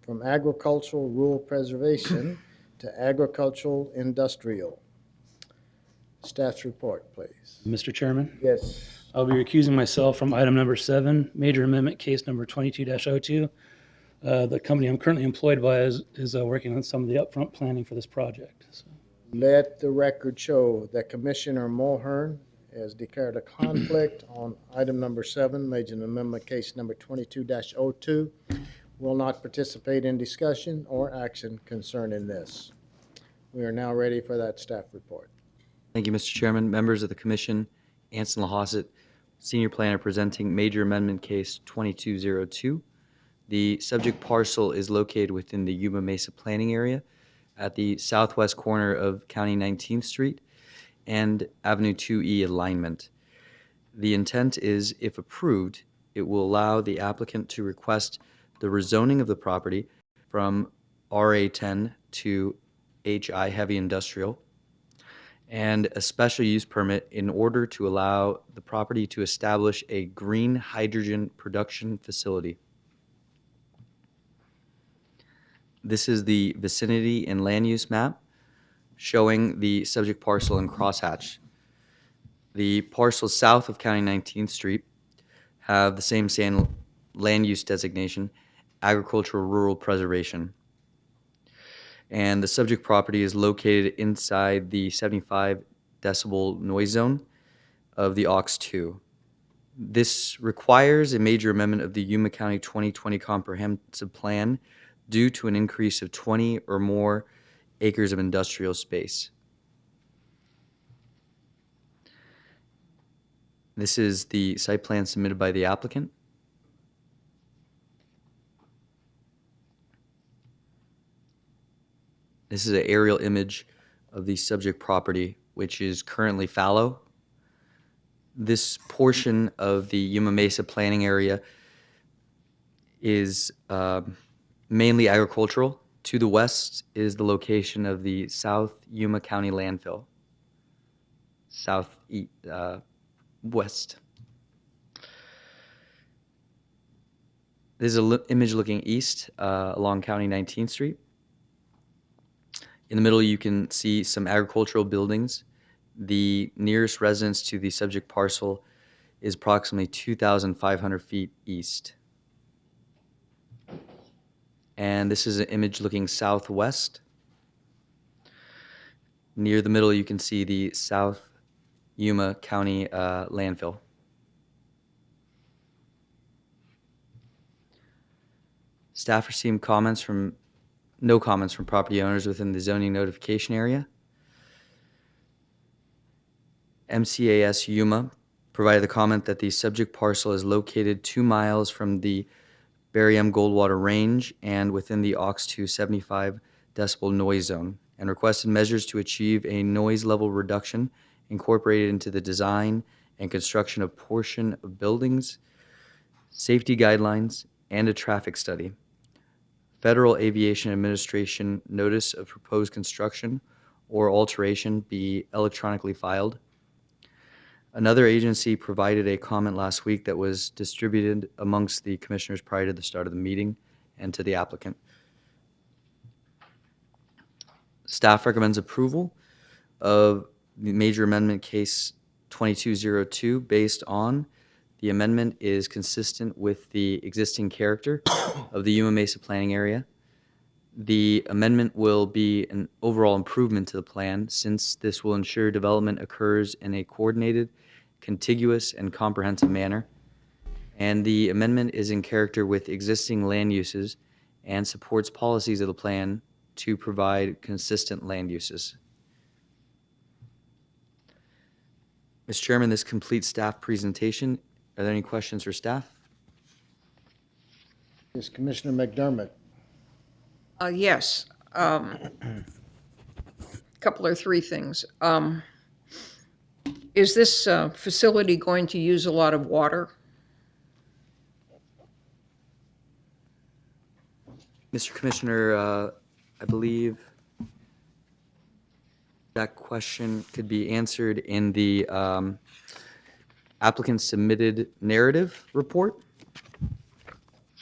from agricultural rural preservation to agricultural industrial. Staff's report, please. Mr. Chairman, Yes. I'll be recusing myself from item number 7, major amendment case number 22-02. The company I'm currently employed by is working on some of the upfront planning for this project. So, Let the record show that Commissioner Mulhern has declared a conflict on item number 7, major amendment case number 22-02. Will not participate in discussion or action concerning this. We are now ready for that staff report. Thank you, Mr. Chairman. Members of the commission, Anson Lahosset, Senior Planner, presenting Major Amendment Case 2202. The subject parcel is located within the Yuma Mesa planning area at the southwest corner of County 19th Street and Avenue 2E alignment. The intent is, if approved, it will allow the applicant to request the rezoning of the property from RA10 to HI heavy industrial and a special use permit in order to allow the property to establish a green hydrogen production facility. This is the vicinity and land use map showing the subject parcel in crosshatch. The parcels south of County 19th Street have the same land use designation, agricultural rural preservation. And the subject property is located inside the 75 decibel noise zone of the AUX2. This requires a major amendment of the Yuma County 2020 Comprehensive Plan due to an increase of 20 or more acres of industrial space. This is the site plan submitted by the applicant. This is an aerial image of the subject property, which is currently fallow. This portion of the Yuma Mesa planning area is mainly agricultural. To the west is the location of the South Yuma County landfill. West. This is an image looking east along County 19th Street. In the middle, you can see some agricultural buildings. The nearest residence to the subject parcel is approximately 2,500 feet east. And this is an image looking southwest. Near the middle, you can see the South Yuma County landfill. Staff received no comments from property owners within the zoning notification area. MCAS Yuma provided the comment that the subject parcel is located 2 miles from the Barry M. Goldwater Range and within the AUX2 75 decibel noise zone, and requested measures to achieve a noise level reduction incorporated into the design and construction of portion of buildings, safety guidelines, and a traffic study. Federal Aviation Administration notice of proposed construction or alteration be electronically filed. Another agency provided a comment last week that was distributed amongst the commissioners prior to the start of the meeting and to the applicant. Staff recommends approval of the major amendment case 2202 based on the amendment is consistent with the existing character of the Yuma Mesa planning area. The amendment will be an overall improvement to the plan since this will ensure development occurs in a coordinated, contiguous, and comprehensive manner. And the amendment is in character with existing land uses and supports policies of the plan to provide consistent land uses. Mr. Chairman, this completes staff presentation. Are there any questions for staff? Yes, Commissioner McDermott. Yes. Couple or three things. Is this facility going to use a lot of water? Mr. Commissioner, I believe that question could be answered in the applicant submitted narrative report.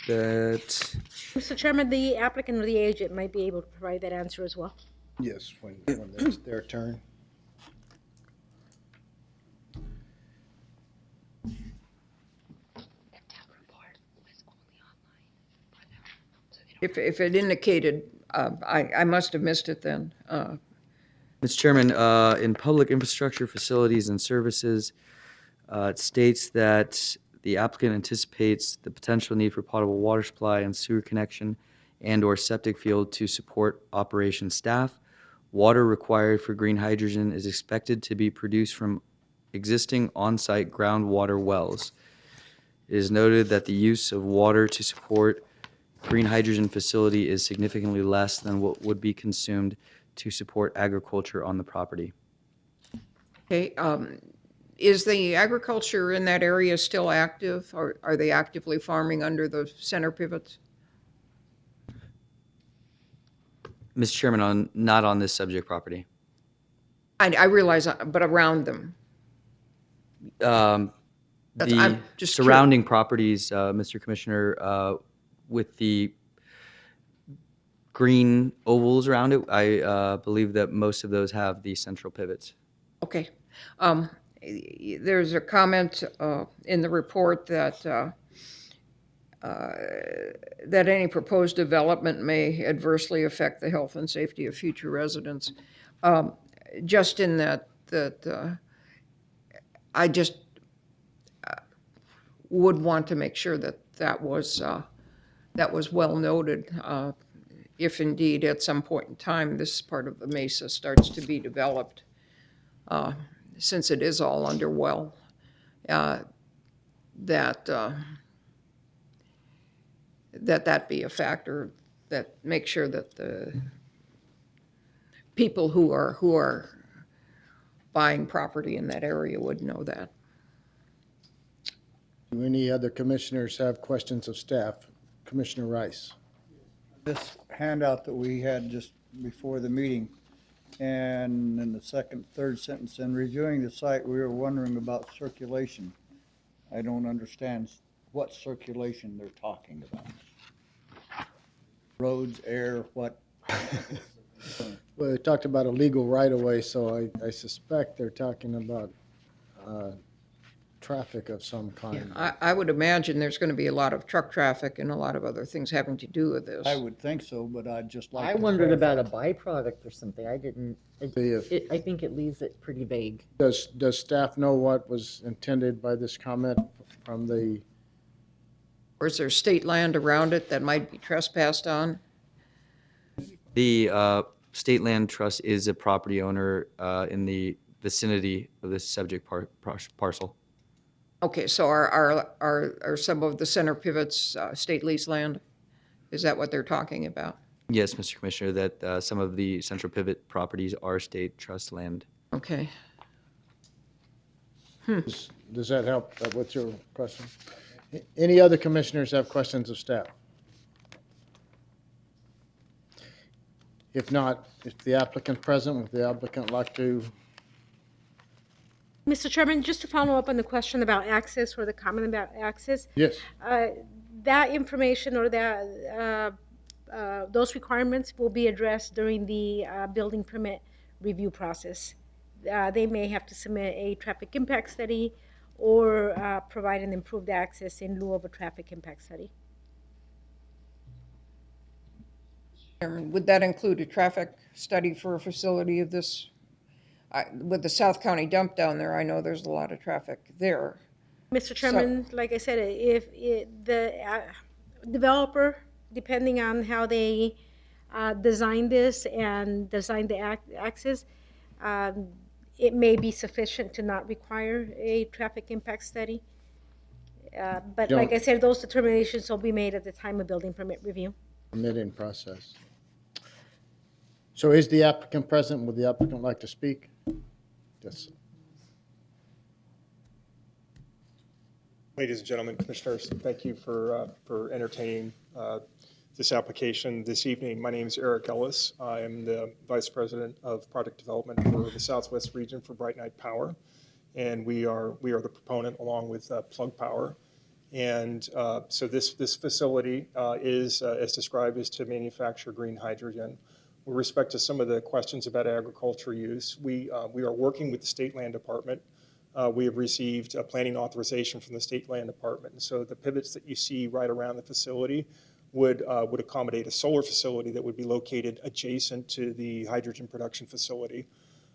That Mr. Chairman, the applicant or the agent might be able to provide that answer as well. Yes, when it's their turn. If it indicated, I must have missed it then. Mr. Chairman, in public infrastructure facilities and services, it states that the applicant anticipates the potential need for potable water supply and sewer connection and/or septic field to support operation staff. Water required for green hydrogen is expected to be produced from existing on-site groundwater wells. It is noted that the use of water to support green hydrogen facility is significantly less than what would be consumed to support agriculture on the property. Okay. Is the agriculture in that area still active, or are they actively farming under the center pivots? Mr. Chairman, not on this subject property. I realize, but around them. The I'm just surrounding properties, Mr. Commissioner, with the green ovals around it, I believe that most of those have the central pivots. Okay. There's a comment in the report that that any proposed development may adversely affect the health and safety of future residents. Just in that I just would want to make sure that that was well noted. If indeed at some point in time this part of the mesa starts to be developed, since it is all under well, that be a factor, that make sure that the people who are buying property in that area would know that. Do any other commissioners have questions of staff? Commissioner Rice. This handout that we had just before the meeting, and in the third sentence, in reviewing the site, we were wondering about circulation. I don't understand what circulation they're talking about. Roads, air, what? Well, they talked about a legal right-of-way, so I suspect they're talking about traffic of some kind. Yeah, I would imagine there's going to be a lot of truck traffic and a lot of other things having to do with this. I would think so, but I'd just like I to wondered clarify. about a byproduct or something. I didn't. I think it leaves it pretty vague. Does staff know what was intended by this comment from the? Or is there state land around it that might be trespassed on? The State Land Trust is a property owner in the vicinity of this subject parcel. Okay, so are some of the center pivots state lease land? Is that what they're talking about? Yes, Mr. Commissioner, that some of the central pivot properties are state trust land. Okay. Does that help with your question? Any other commissioners have questions of staff? If not, if the applicant present, would the applicant like to? Mr. Chairman, just to follow up on the question about access or the comment about access. Yes. That information or that those requirements will be addressed during the building permit review process. They may have to submit a traffic impact study or provide an improved access in lieu of a traffic impact study. Chairman, would that include a traffic study for a facility of this? With the South County dump down there, I know there's a lot of traffic there. Mr. Chairman, like I said, if the developer, depending on how they design this and design the access, it may be sufficient to not require a traffic impact study. But like I said, those determinations will be made at the time of building permit review. Permitting process. So is the applicant present? Would the applicant like to speak? Yes. Ladies and gentlemen, commissioners, thank you for entertaining this application this evening. My name is Eric Ellis. I am the Vice President of Product Development for the Southwest region for Bright Night Power, and we are the proponent along with Plug Power. And so this facility is, as described, is to manufacture green hydrogen. With respect to some of the questions about agriculture use, we are working with the State Land Department. We have received a planning authorization from the State Land Department. And so the pivots that you see right around the facility would accommodate a solar facility that would be located adjacent to the hydrogen production facility.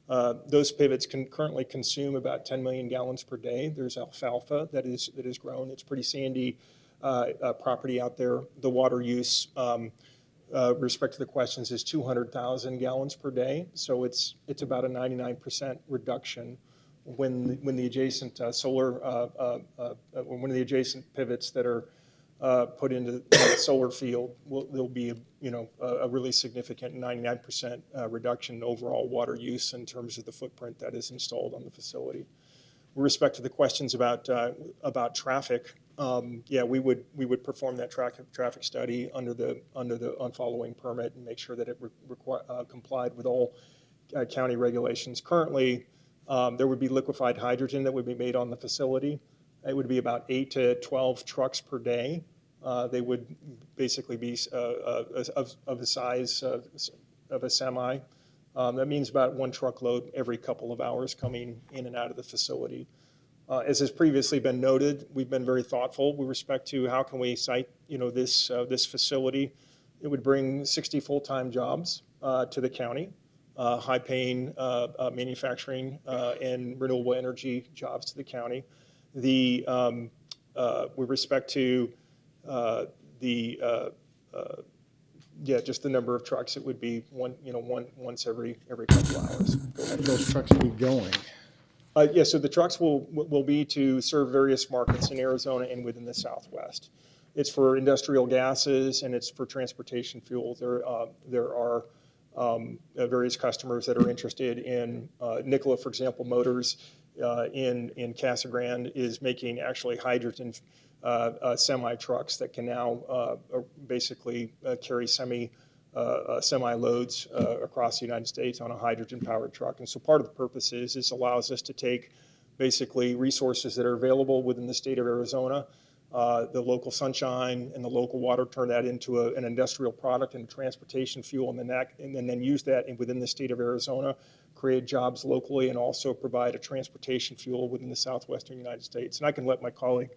Those pivots can currently consume about 10 million gallons per day. There's alfalfa that is grown. It's pretty sandy property out there. The water use, with respect to the questions, is 200,000 gallons per day. So it's about a 99% reduction when the adjacent when the adjacent pivots that are put into the solar field, there'll be a really significant 99% reduction in overall water use in terms of the footprint that is installed on the facility. With respect to the questions about traffic, yeah, we would perform that traffic study under the following permit and make sure that it complied with all county regulations. Currently, there would be liquefied hydrogen that would be made on the facility. It would be about 8 to 12 trucks per day. They would basically be of the size of a semi. That means about 1 truckload every couple of hours coming in and out of the facility. As has previously been noted, we've been very thoughtful with respect to how can we site this facility. It would bring 60 full-time jobs to the county. High-paying manufacturing and renewable energy jobs to the county. With respect to just the number of trucks, it would be once every couple of hours. Where do those trucks be going? Yeah, so the trucks will be to serve various markets in Arizona and within the Southwest. It's for industrial gases and it's for transportation fuel. There are various customers that are interested in Nikola, for example, Motors in Casa Grande is making actually hydrogen semi trucks that can now basically carry semi loads across the United States on a hydrogen powered truck. And so part of the purpose is this allows us to take basically resources that are available within the state of Arizona, the local sunshine and the local water, turn that into an industrial product and transportation fuel, and then use that within the state of Arizona, create jobs locally, and also provide a transportation fuel within the southwestern United States. And I can let my colleague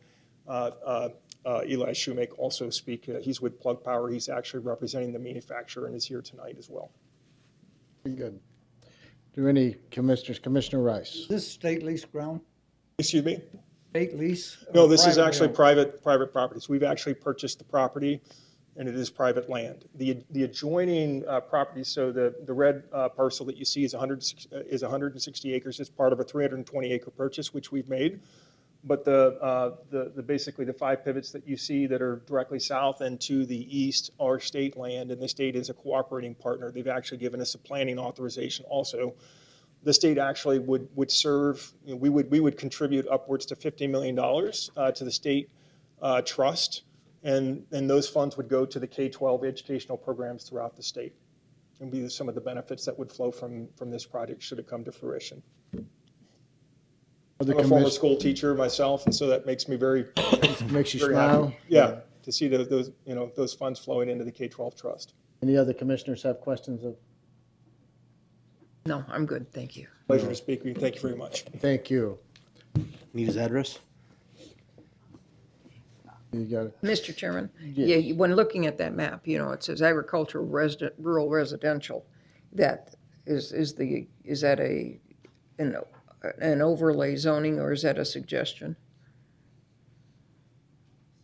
Eli Shoemake also speak. He's with Plug Power. He's actually representing the manufacturer and is here tonight as well. Very good. Do any commissioners? Commissioner Rice. Is this state lease ground? Excuse me? State lease? No, this is actually private properties. We've actually purchased the property, and it is private land. The adjoining property, so the red parcel that you see is 160 acres. It's part of a 320-acre purchase, which we've made. But basically the 5 pivots that you see that are directly south and to the east are state land, and the state is a cooperating partner. They've actually given us a planning authorization also. The state actually would serve, we would contribute upwards to $50 million to the state trust, and those funds would go to the K-12 educational programs throughout the state, and be some of the benefits that would flow from this project should it come to fruition. I'm a former school teacher myself, and so that makes me very makes you very smile. happy. Yeah. to see those, you know, those funds flowing into the K-12 trust. Any other commissioners have questions of? No, I'm good, thank you. Pleasure to speak with you. Thank you very much. Thank you. Need his address? You got it. Mr. Chairman, Yes. yeah, when looking at that map, you know, it says agricultural resident, rural residential. That is that an overlay zoning, or is that a suggestion?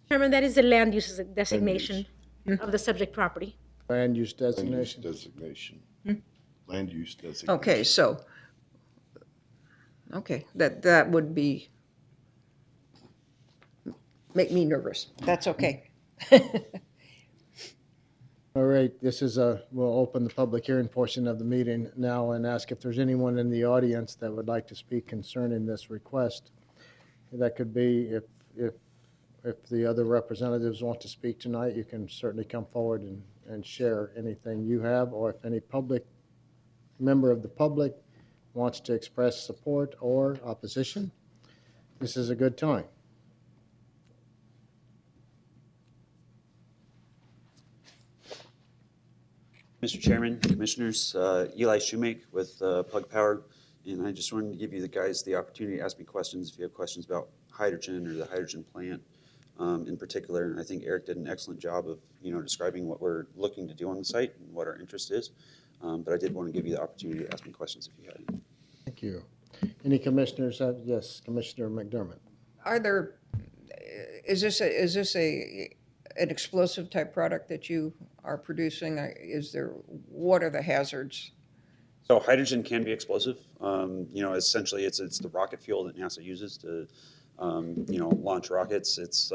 Chairman, that is the land use designation of the subject property. Land use designation. Designation. Hmm? Land use designation. Okay, so, okay, that would make me nervous. That's okay. All right, this is we'll open the public hearing portion of the meeting now and ask if there's anyone in the audience that would like to speak concerning this request. That could be if the other representatives want to speak tonight, you can certainly come forward and share anything you have, or if any member of the public wants to express support or opposition, this is a good time. Mr. Chairman, Commissioners, Eli Shoemake with Plug Power, and I just wanted to give you guys the opportunity to ask me questions if you have questions about hydrogen or the hydrogen plant in particular. And I think Eric did an excellent job of, you know, describing what we're looking to do on the site and what our interest is. But I did want to give you the opportunity to ask me questions if you had any. Thank you. Any commissioners have? Yes, Commissioner McDermott. Is this an explosive type product that you are producing? What are the hazards? So hydrogen can be explosive. You know, essentially it's the rocket fuel that NASA uses to, you know, launch rockets. It's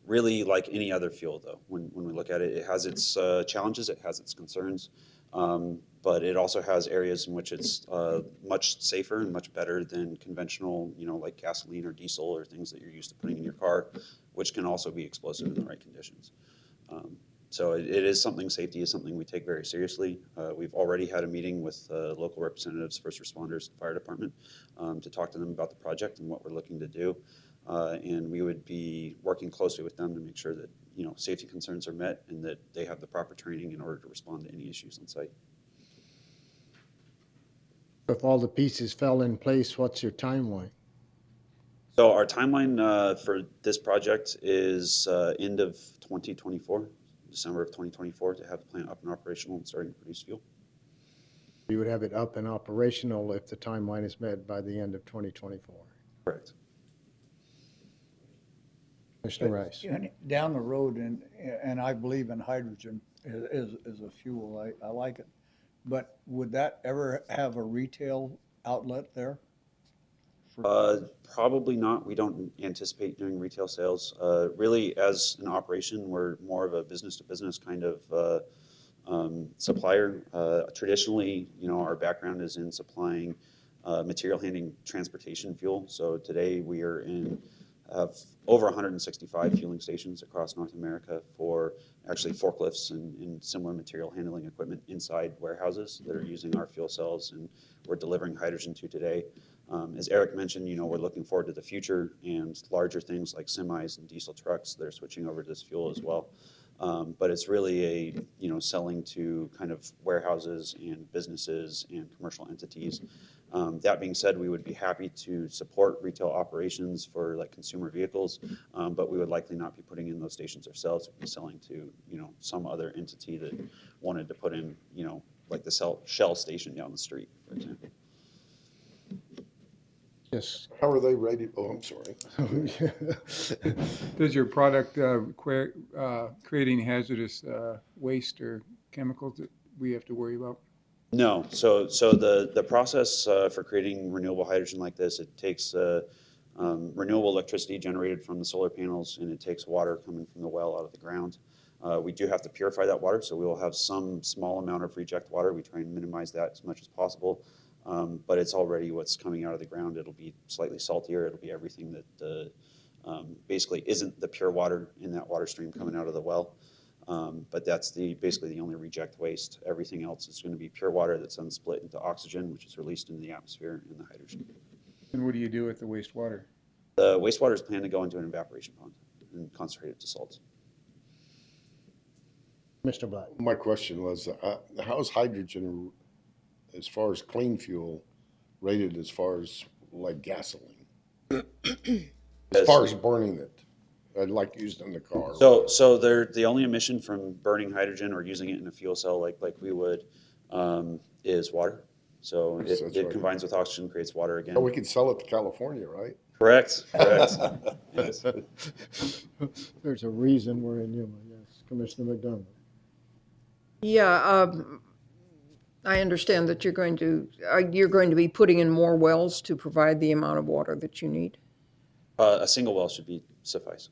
really like any other fuel, though. When we look at it, it has its challenges, it has its concerns, but it also has areas in which it's much safer and much better than conventional, you know, like gasoline or diesel or things that you're used to putting in your car, which can also be explosive in the right conditions. So it is something, safety is something we take very seriously. We've already had a meeting with local representatives, first responders, fire department, to talk to them about the project and what we're looking to do. And we would be working closely with them to make sure that, you know, safety concerns are met and that they have the proper training in order to respond to any issues on site. If all the pieces fell in place, what's your timeline? So our timeline for this project is end of 2024, December of 2024, to have the plant up and operational and starting to produce fuel. You would have it up and operational if the timeline is met by the end of 2024. Correct. Commissioner Rice. Down the road, and I believe in hydrogen as a fuel, I like it. But would that ever have a retail outlet there? Probably not. We don't anticipate doing retail sales. Really, as an operation, we're more of a business-to-business kind of supplier. Traditionally, you know, our background is in supplying material handling transportation fuel. So today we are have over 165 fueling stations across North America for actually forklifts and similar material handling equipment inside warehouses that are using our fuel cells, and we're delivering hydrogen to today. As Eric mentioned, you know, we're looking forward to the future and larger things like semis and diesel trucks that are switching over to this fuel as well. But it's really you know, selling to kind of warehouses and businesses and commercial entities. That being said, we would be happy to support retail operations for like consumer vehicles, but we would likely not be putting in those stations ourselves. We'd be selling to, you know, some other entity that wanted to put in, you know, like the Shell station down the street, for example. Yes. How are they rated? Oh, I'm sorry. Does your product require creating hazardous waste or chemicals that we have to worry about? No. So the process for creating renewable hydrogen like this, it takes renewable electricity generated from the solar panels, and it takes water coming from the well out of the ground. We do have to purify that water, so we will have some small amount of reject water. We try and minimize that as much as possible. But it's already what's coming out of the ground. It'll be slightly saltier. It'll be everything that basically isn't the pure water in that water stream coming out of the well. But that's basically the only reject waste. Everything else is going to be pure water that's then split into oxygen, which is released into the atmosphere, and the hydrogen. And what do you do with the wastewater? The wastewater is planned to go into an evaporation pond and concentrate it to salts. Mr. Black. My question was, how's hydrogen, as far as clean fuel, rated as far as like gasoline? As far as burning it, I'd like used in the car. So they're the only emission from burning hydrogen or using it in a fuel cell like we would is water. So That's it right. combines with oxygen, creates water again. So we could sell it to California, right? Correct. Yes. There's a reason we're in Yuma, yes. Commissioner McDermott. Yeah, I understand that you're going to be putting in more wells to provide the amount of water that you need. A single well should suffice.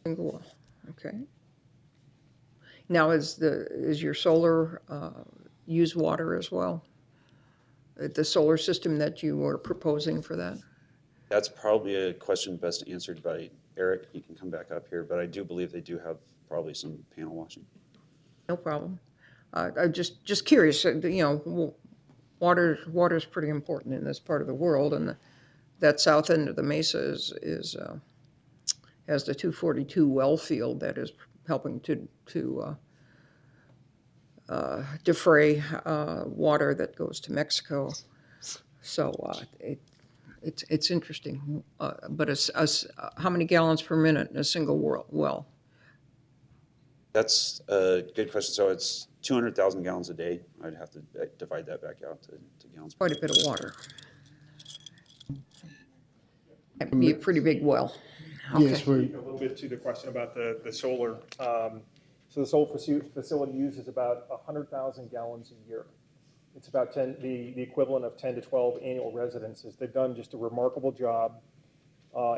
Single well, okay. Now, is your solar use water as well? The solar system that you were proposing for that? That's probably a question best answered by Eric. He can come back up here, but I do believe they do have probably some panel washing. No problem. I'm just curious, water is pretty important in this part of the world, and that south end of the mesa has the 242 well field that is helping to defray water that goes to Mexico. So it's interesting. But how many gallons per minute in a single well? That's a good question. So it's 200,000 gallons a day. I'd have to divide that back out to gallons per Quite a bit of water. That'd be a pretty big well. Yes, A little bit to the question about the solar. So the solar facility uses about 100,000 gallons a year. It's about the equivalent of 10 to 12 annual residences. They've done just a remarkable job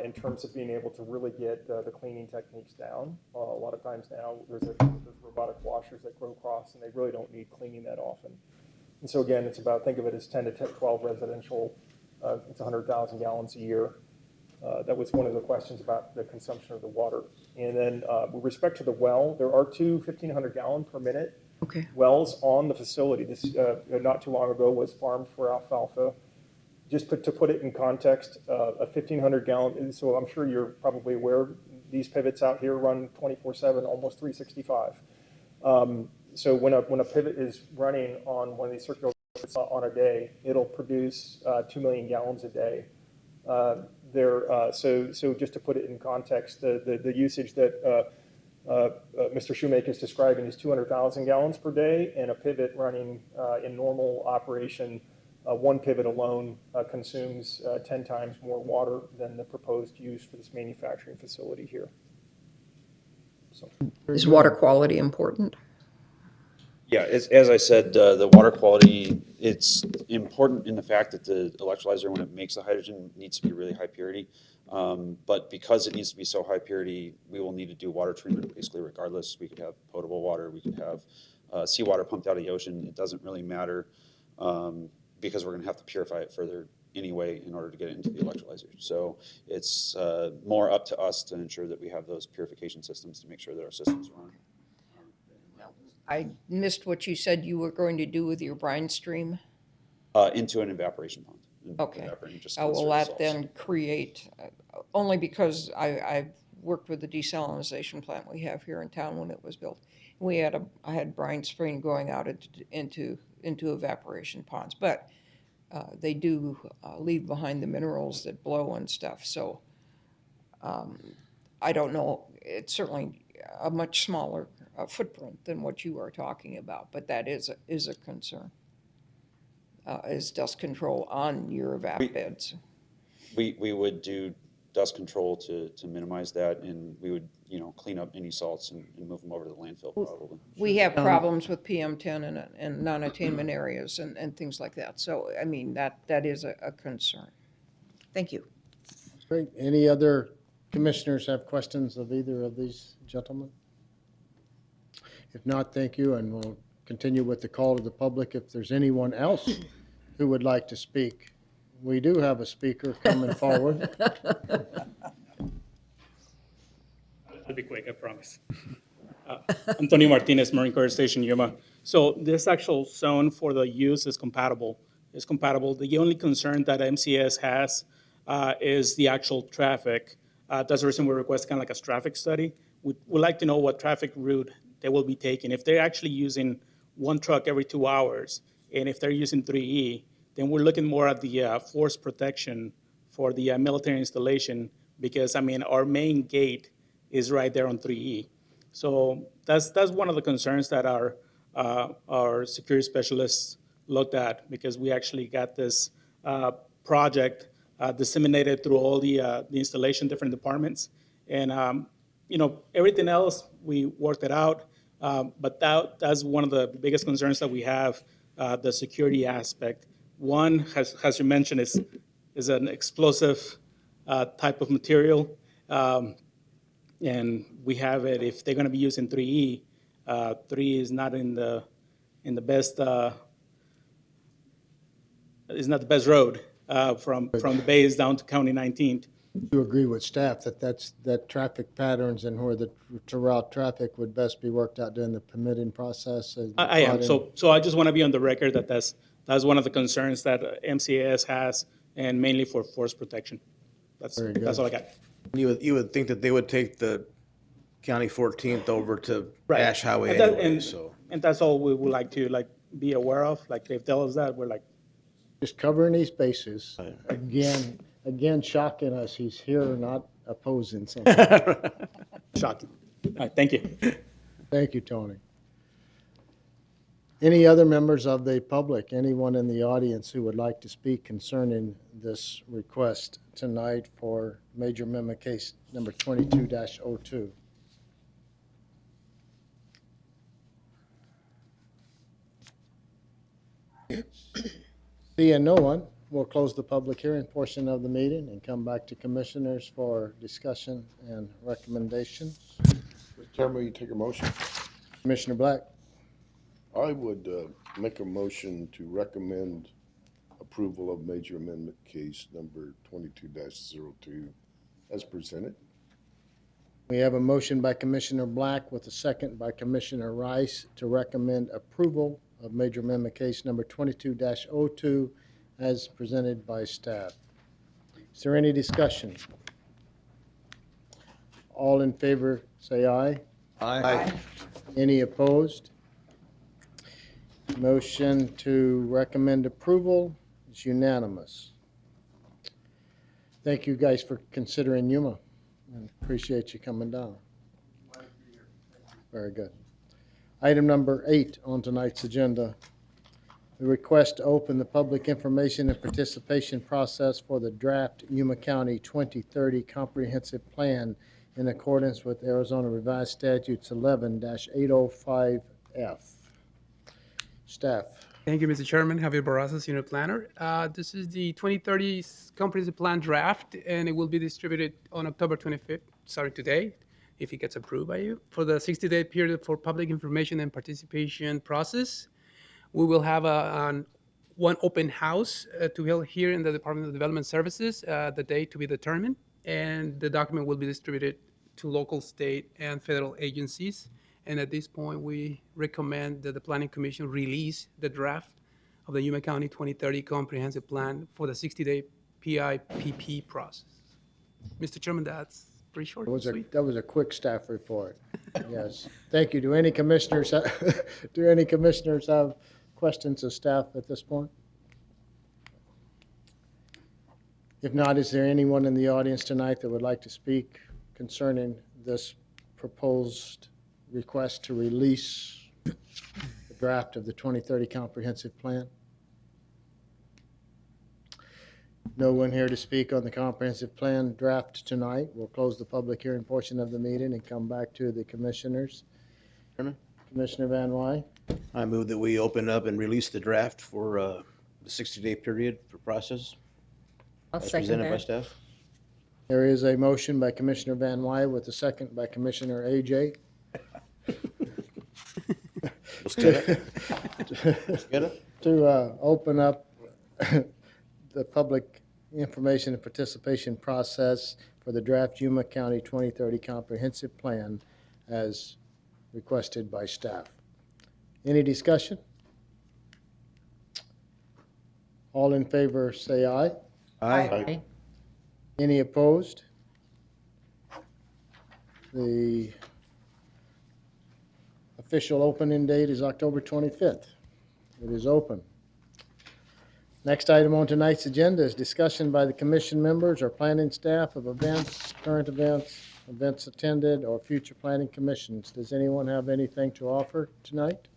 in terms of being able to really get the cleaning techniques down. A lot of times now there's robotic washers that go across and they really don't need cleaning that often. And so again, it's about, think of it as 10 to 12 residential, it's 100,000 gallons a year. That was one of the questions about the consumption of the water. And then with respect to the well, there are two 1,500 gallon per minute wells on the facility. This not too long ago was farmed for alfalfa. Just to put it in context, a 1,500 gallon, so I'm sure you're probably aware, these pivots out here run 24/7, almost 365. So when a pivot is running on one of these circular on a day, it'll produce 2 million gallons a day. So just to put it in context, the usage that Mr. Shoemaker is describing is 200,000 gallons per day, and a pivot running in normal operation, one pivot alone consumes 10 times more water than the proposed use for this manufacturing facility here. So. Is water quality important? Yeah, as I said, the water quality, it's important in the fact that the electrolyzer, when it makes the hydrogen, needs to be really high purity. But because it needs to be so high purity, we will need to do water treatment basically regardless. We could have potable water, we could have seawater pumped out of the ocean. It doesn't really matter because we're going to have to purify it further anyway in order to get it into the electrolyzer. So it's more up to us to ensure that we have those purification systems to make sure that our systems run. I missed what you said you were going to do with your brine stream. Into an evaporation pond. Okay. Will that then create, only because I've worked with the desalinization plant we have here in town when it was built. I had brine stream going out into evaporation ponds, but they do leave behind the minerals that blow and stuff. So I don't know. It's certainly a much smaller footprint than what you are talking about, but that is a concern. Is dust control on your evap beds? We would do dust control to minimize that, and we would clean up any salts and move them over to the landfill probably. We have problems with PM10 and non-attainment areas and things like that. So I mean that is a concern. Thank you. Great. Any other commissioners have questions of either of these gentlemen? If not, thank you, and we'll continue with the call to the public. If there's anyone else who would like to speak, we do have a speaker coming forward. I'll be quick, I promise. Antonio Martinez, Marine Corps Station, Yuma. So this actual zone for the use is compatible. It's compatible. The only concern that MCS has is the actual traffic. That's the reason we request kind of like a traffic study. We'd like to know what traffic route they will be taking. If they're actually using one truck every 2 hours, and if they're using 3E, then we're looking more at the force protection for the military installation, because, I mean, our main gate is right there on 3E. So that's one of the concerns that our security specialists looked at, because we actually got this project disseminated through all the installation, different departments. And, everything else, we worked it out. But that's one of the biggest concerns that we have, the security aspect. One, as you mentioned, is an explosive type of material. And we have it, if they're going to be using 3E, 3E is not in the best, is not the best road from the base down to County 19th. You agree with staff that traffic patterns and where to route traffic would best be worked out during the permitting process? I am. So I just want to be on the record that that's one of the concerns that MCAS has, and mainly for force protection. That's all I got. You would think that they would take the County 14th over to Right. Ash Highway And that- anyway, and- so. And that's all we would like to be aware of. Like, they tell us that, we're like, Just covering these bases. Again, shocking us. He's here, not opposing something. shocking. All right, thank you. Thank you, Tony. Any other members of the public, anyone in the audience who would like to speak concerning this request tonight for major amendment case number 22-02? Seeing no one, we'll close the public hearing portion of the meeting and come back to commissioners for discussion and recommendations. Mr. Chairman, will you take a motion? Commissioner Black. I would make a motion to recommend approval of major amendment case number 22-02 as presented. We have a motion by Commissioner Black with a second by Commissioner Rice to recommend approval of major amendment case number 22-02 as presented by staff. Is there any discussion? All in favor, say aye. Aye. Any opposed? Motion to recommend approval is unanimous. Thank you guys for considering Yuma, and appreciate you coming down. Very good. Item number 8 on tonight's agenda, the request to open the public information and participation process for the draft Yuma County 2030 Comprehensive Plan in accordance with Arizona Revised Statutes 11-805F. Staff. Thank you, Mr. Chairman. Javier Barraza, Senior Planner. This is the 2030 Comprehensive Plan draft, and it will be distributed on October 25th, starting today, if it gets approved by you. For the 60-day period for public information and participation process, we will have one open house to be held here in the Department of Development Services, the date to be determined, and the document will be distributed to local, state, and federal agencies. And at this point, we recommend that the Planning Commission release the draft of the Yuma County 2030 Comprehensive Plan for the 60-day PIPP process. Mr. Chairman, that's pretty short and sweet. That was a quick staff report. Yes. Thank you. Do any commissioners have questions of staff at this point? If not, is there anyone in the audience tonight that would like to speak concerning this proposed request to release the draft of the 2030 Comprehensive Plan? No one here to speak on the Comprehensive Plan draft tonight. We'll close the public hearing portion of the meeting and come back to the commissioners. Chairman? Commissioner Van Wy. I move that we open up and release the draft for the 60-day period for process. I'll as second presented by that. staff. There is a motion by Commissioner Van Wy with a second by Commissioner AJ. To open up the public information and participation process for the draft Yuma County 2030 Comprehensive Plan as requested by staff. Any discussion? All in favor say aye. Aye. Any opposed? The Official opening date is October 25th. It is open. Next item on tonight's agenda is discussion by the commission members or planning staff of events, current events, events attended, or future planning commissions. Does anyone have anything to offer tonight?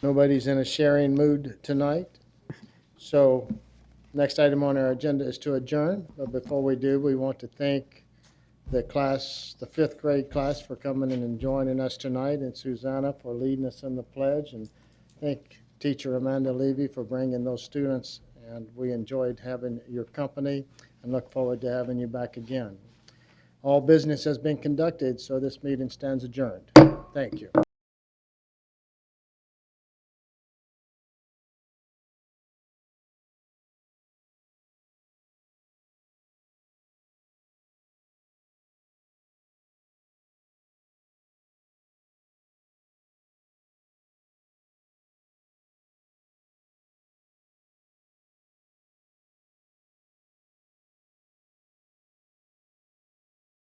Nobody's in a sharing mood tonight. So next item on our agenda is to adjourn. But before we do, we want to thank the class, the fifth grade class, for coming in and joining us tonight, and Susanna for leading us in the pledge, and thank teacher Amanda Levy for bringing those students, and we enjoyed having your company and look forward to having you back again. All business has been conducted, so this meeting stands adjourned. Thank you.